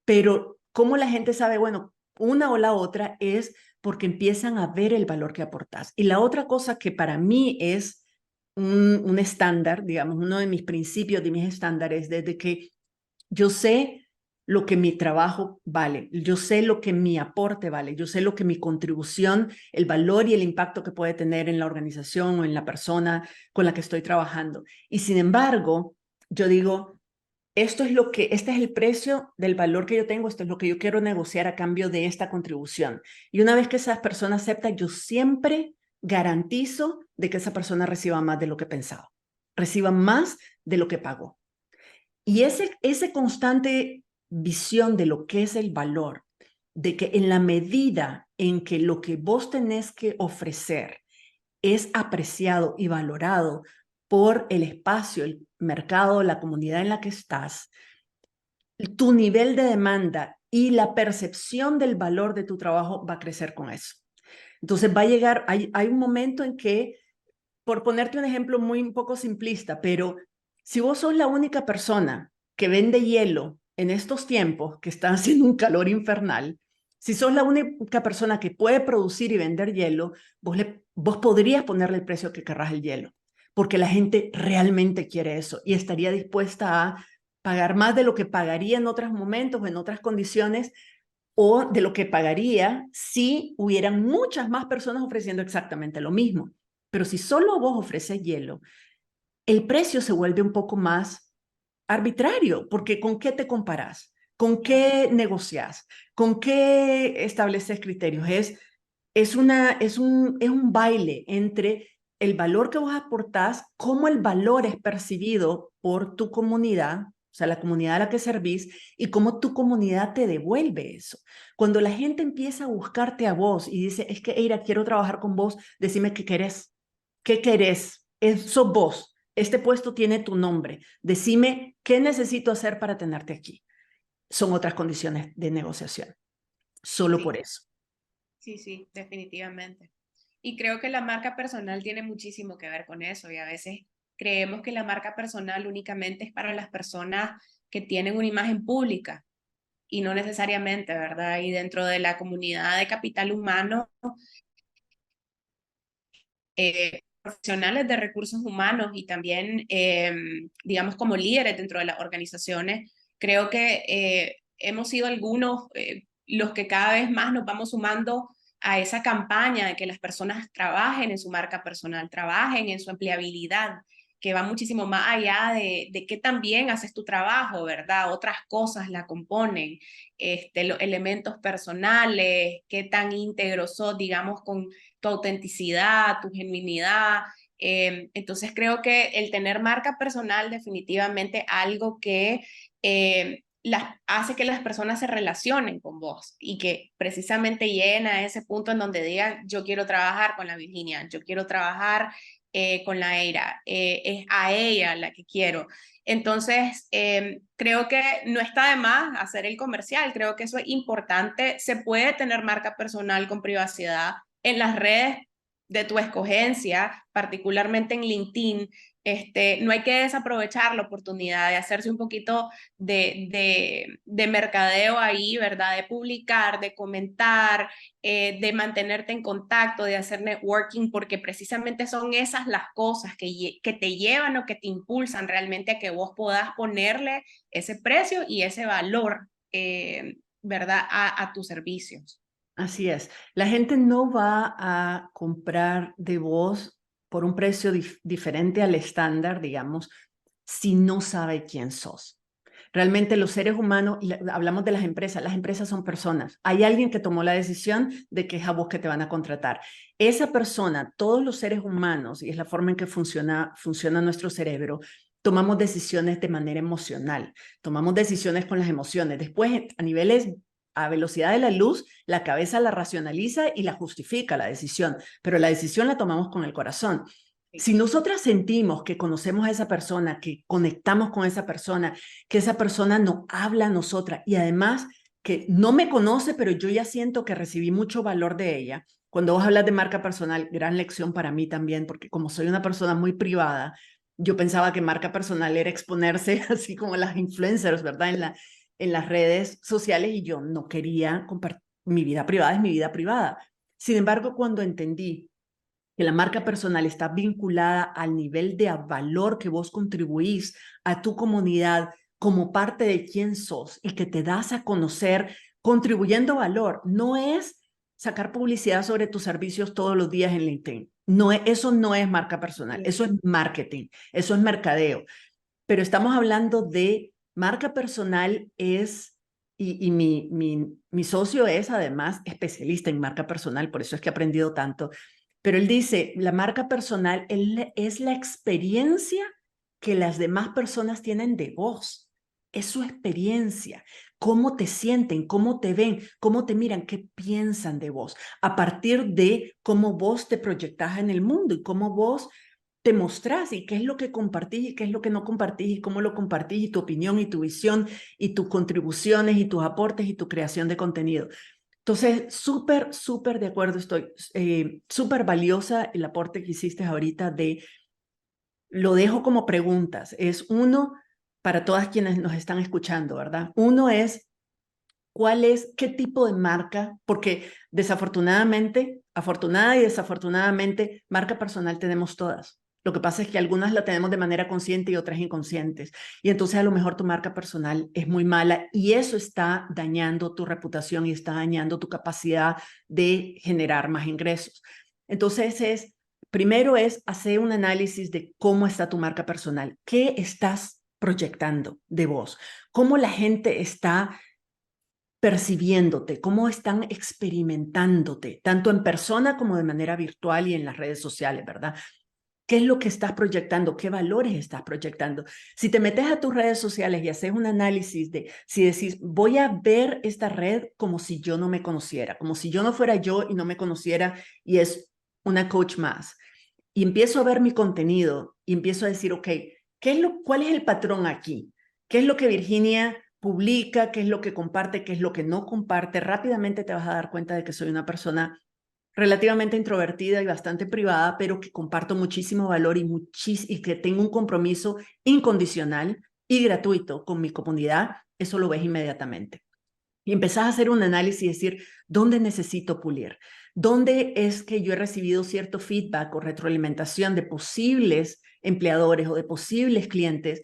pero cómo la gente sabe, bueno, una o la otra es porque empiezan a ver el valor que aportas. Y la otra cosa que para mí es un estándar, digamos, uno de mis principios, de mis estándares, desde que yo sé lo que mi trabajo vale, yo sé lo que mi aporte vale, yo sé lo que mi contribución, el valor y el impacto que puede tener en la organización o en la persona con la que estoy trabajando. Y sin embargo, yo digo, este es el precio del valor que yo tengo, esto es lo que yo quiero negociar a cambio de esta contribución. Y una vez que esa persona acepta, yo siempre garantizo de que esa persona reciba más de lo que pensaba, reciba más de lo que pagó. Y ese constante visión de lo que es el valor, de que en la medida en que lo que vos tenés que ofrecer es apreciado y valorado por el espacio, el mercado, la comunidad en la que estás, tu nivel de demanda y la percepción del valor de tu trabajo va a crecer con eso. Entonces va a llegar, hay un momento en que, por ponerte un ejemplo muy un poco simplista, pero si vos sos la única persona que vende hielo en estos tiempos que están haciendo un calor infernal, si sos la única persona que puede producir y vender hielo, vos podrías ponerle el precio que querrás el hielo. porque la gente realmente quiere eso y estaría dispuesta a pagar más de lo que pagaría en otros momentos o en otras condiciones, o de lo que pagaría si hubieran muchas más personas ofreciendo exactamente lo mismo. Pero si solo vos ofreces hielo, el precio se vuelve un poco más arbitrario, porque ¿con qué te comparas? ¿Con qué negocias? ¿Con qué estableces criterios? Es un baile entre el valor que vos aportás, cómo el valor es percibido por tu comunidad, o sea, la comunidad a la que servís, y cómo tu comunidad te devuelve eso. Cuando la gente empieza a buscarte a vos y dice, es que, Eira, quiero trabajar con vos, decime qué querés. ¿Qué querés? Sos vos. Este puesto tiene tu nombre. Decime qué necesito hacer para tenerte aquí. Son otras condiciones de negociación. Solo Sí, por eso. sí, sí, definitivamente. Y creo que la marca personal tiene muchísimo que ver con eso y a veces creemos que la marca personal únicamente es para las personas que tienen una imagen pública y no necesariamente, ¿verdad? Y dentro de la comunidad de capital humano, profesionales de recursos humanos y también, digamos, como líderes dentro de las organizaciones, creo que hemos sido algunos los que cada vez más nos vamos sumando a esa campaña de que las personas trabajen en su marca personal, trabajen en su empleabilidad, que va muchísimo más allá de qué tan bien haces tu trabajo, ¿verdad? Otras cosas la componen, los elementos personales, qué tan íntegros sos, digamos, con tu autenticidad, tu genuinidad. Entonces creo que el tener marca personal definitivamente algo que hace que las personas se relacionen con vos y que precisamente lleguen a ese punto en donde digan, yo quiero trabajar con la Virginia, yo quiero trabajar con la Eira, es a ella la que quiero. Entonces, creo que no está de más hacer el comercial, creo que eso es importante. Se puede tener marca personal con privacidad en las redes de tu escogencia, particularmente en LinkedIn. No hay que desaprovechar la oportunidad de hacerse un poquito de mercadeo ahí, ¿verdad? De publicar, de comentar, de mantenerte en contacto, de hacer networking, porque precisamente son esas las cosas que te llevan o que te impulsan realmente a que vos puedas ponerle ese precio y ese valor, ¿verdad? A tus servicios. Así es. La gente no va a comprar de vos por un precio diferente al estándar, digamos, si no sabe quién sos. Realmente los seres humanos, y hablamos de las empresas son personas. Hay alguien que tomó la decisión de que es a vos que te van a contratar. Esa persona, todos los seres humanos, y es la forma en que funciona nuestro cerebro, tomamos decisiones de manera emocional, tomamos decisiones con las emociones. Después, a niveles, a velocidad de la luz, la cabeza la racionaliza y la justifica la decisión, pero la decisión la tomamos con el corazón. Si nosotras sentimos que conocemos a esa persona, que conectamos con esa persona, que esa persona nos habla a nosotras y además que no me conoce, pero yo ya siento que recibí mucho valor de ella. Cuando vos hablas de marca personal, gran lección para mí también, porque como soy una persona muy privada, yo pensaba que marca personal era exponerse así como las influencers, ¿verdad? En las redes sociales y yo no quería compartir. Mi vida privada es mi vida privada. Sin embargo, cuando entendí que la marca personal está vinculada al nivel de valor que vos contribuís a tu comunidad como parte de quién sos y que te das a conocer contribuyendo valor. No es sacar publicidad sobre tus servicios todos los días en LinkedIn. No es, eso no es marca personal, eso es marketing, eso es mercadeo. Pero estamos hablando de marca personal y mi socio es además especialista en marca personal, por eso es que he aprendido tanto. Pero él dice, la marca personal es la experiencia que las demás personas tienen de vos. Es su experiencia, cómo te sienten, cómo te ven, cómo te miran, qué piensan de vos, a partir de cómo vos te proyectás en el mundo y cómo vos te mostrás y qué es lo que compartís y qué es lo que no compartís y cómo lo compartís y tu opinión y tu visión y tus contribuciones y tus aportes y tu creación de contenido. Entonces, súper, súper de acuerdo estoy, súper valiosa el aporte que hiciste ahorita lo dejo como preguntas. Es uno para todas quienes nos están escuchando, ¿verdad? Uno es, qué tipo de marca? Porque desafortunadamente, afortunada y desafortunadamente, marca personal tenemos todas. Lo que pasa es que algunas la tenemos de manera consciente y otras inconscientes. Y entonces a lo mejor tu marca personal es muy mala y eso está dañando tu reputación y está dañando tu capacidad de generar más ingresos. Entonces primero es hacer un análisis de cómo está tu marca personal. ¿Qué estás proyectando de vos? ¿Cómo la gente está percibiéndote? ¿Cómo están experimentándote? Tanto en persona como de manera virtual y en las redes sociales, ¿verdad? ¿Qué es lo que estás proyectando? ¿Qué valores estás proyectando? Si te metes a tus redes sociales y haces un análisis de si decís, voy a ver esta red como si yo no me conociera, como si yo no fuera yo y no me conociera y es una coach más. Y empiezo a ver mi contenido y empiezo a decir, ok, ¿cuál es el patrón aquí? ¿Qué es lo que Virginia publica? ¿Qué es lo que comparte? ¿Qué es lo que no comparte? Rápidamente te vas a dar cuenta de que soy una persona relativamente introvertida y bastante privada, pero que comparto muchísimo valor y que tengo un compromiso incondicional y gratuito con mi comunidad. Eso lo ves inmediatamente. Y empezás a hacer un análisis y decir, ¿dónde necesito pulir? ¿Dónde es que yo he recibido cierto feedback o retroalimentación de posibles empleadores o de posibles clientes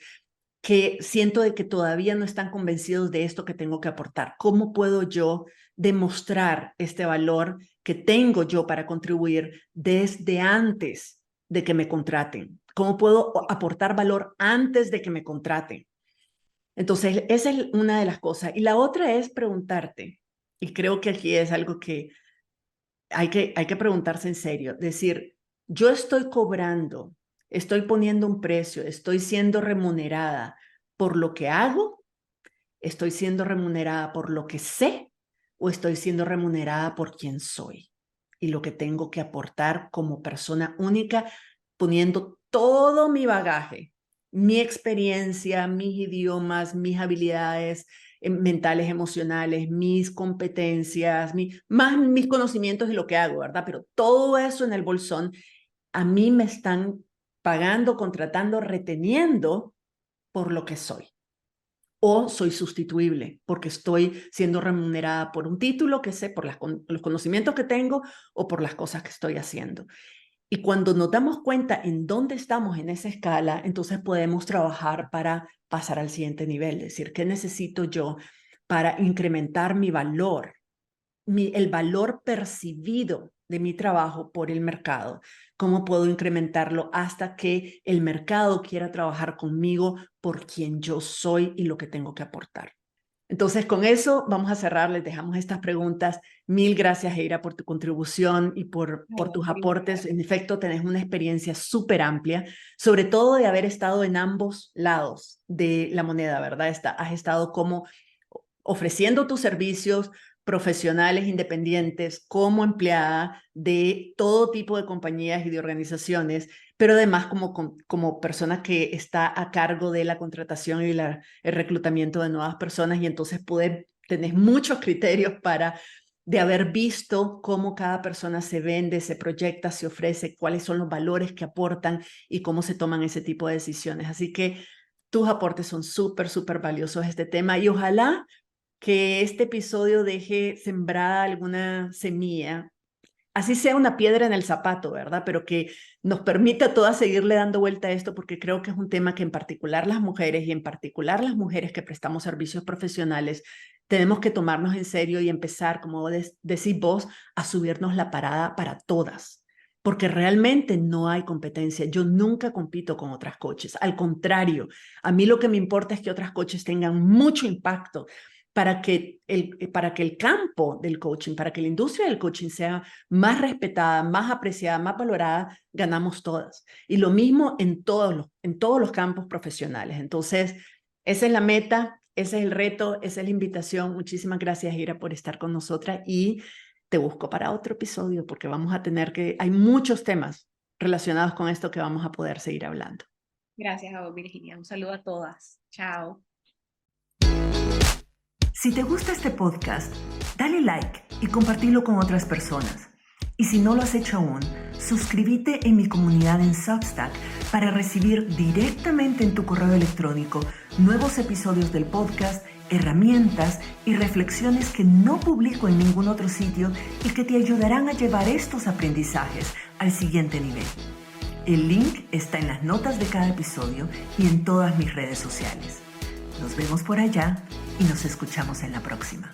que siento de que todavía no están convencidos de esto que tengo que aportar? ¿Cómo puedo yo demostrar este valor que tengo yo para contribuir desde antes de que me contraten? ¿Cómo puedo aportar valor antes de que me contraten? Entonces, esa es una de las cosas. Y la otra es preguntarte, y creo que aquí es algo que hay que preguntarse en serio, decir, yo estoy cobrando, estoy poniendo un precio, estoy siendo remunerada por lo que hago, estoy siendo remunerada por lo que sé o estoy siendo remunerada por quién soy y lo que tengo que aportar como persona única, poniendo todo mi bagaje, mi experiencia, mis idiomas, mis habilidades mentales, emocionales, mis competencias, más mis conocimientos de lo que hago, ¿verdad? Pero todo eso en el bolsón, a mí me están pagando, contratando, reteniendo por lo que soy. O soy sustituible porque estoy siendo remunerada por un título que sé, por los conocimientos que tengo o por las cosas que estoy haciendo. Y cuando nos damos cuenta en dónde estamos en esa escala, entonces podemos trabajar para pasar al siguiente nivel. Es decir, ¿qué necesito yo para incrementar mi valor? El valor percibido de mi trabajo por el mercado. ¿Cómo puedo incrementarlo hasta que el mercado quiera trabajar conmigo por quien yo soy y lo que tengo que aportar? Entonces, con eso vamos a cerrar. Les dejamos estas preguntas. Mil gracias, Eira, por tu contribución y por tus aportes. En efecto, tenés una experiencia súper amplia, sobre todo de haber estado en ambos lados de la moneda, ¿verdad? Has estado como ofreciendo tus servicios profesionales independientes como empleada de todo tipo de compañías y de organizaciones, pero además como persona que está a cargo de la contratación y el reclutamiento de nuevas personas y entonces tenés muchos criterios de haber visto cómo cada persona se vende, se proyecta, se ofrece, cuáles son los valores que aportan y cómo se toman ese tipo de decisiones. Así que tus aportes son súper, súper valiosos a este tema y ojalá que este episodio deje sembrada alguna semilla, así sea una piedra en el zapato, ¿verdad? Pero que nos permita a todas seguirle dando vuelta a esto, porque creo que es un tema que en particular las mujeres y en particular las mujeres que prestamos servicios profesionales, tenemos que tomarnos en serio y empezar, como decís vos, a subirnos la parada para todas. Porque realmente no hay competencia. Yo nunca compito con otras coaches. Al contrario, a mí lo que me importa es que otras coaches tengan mucho impacto para que el campo del coaching, para que la industria del coaching sea más respetada, más apreciada, más valorada, ganamos todas. Y lo mismo en todos los campos profesionales. Entonces, esa es la meta, ese es el reto, esa es la invitación. Muchísimas gracias, Ira, por estar con nosotras y te busco para otro episodio porque hay muchos temas relacionados con esto que vamos a poder seguir hablando. Gracias a vos, Virginia. Un saludo a todas. Chao. Si te gusta este podcast, dale like y compartilo con otras personas. Y si no lo has hecho aún, suscríbete en mi comunidad en Substack para recibir directamente en tu correo electrónico nuevos episodios del podcast, herramientas y reflexiones que no publico en ningún otro sitio y que te ayudarán a llevar estos aprendizajes al siguiente nivel. El link está en las notas de cada episodio y en todas mis redes sociales. Nos vemos por allá y nos escuchamos en la próxima.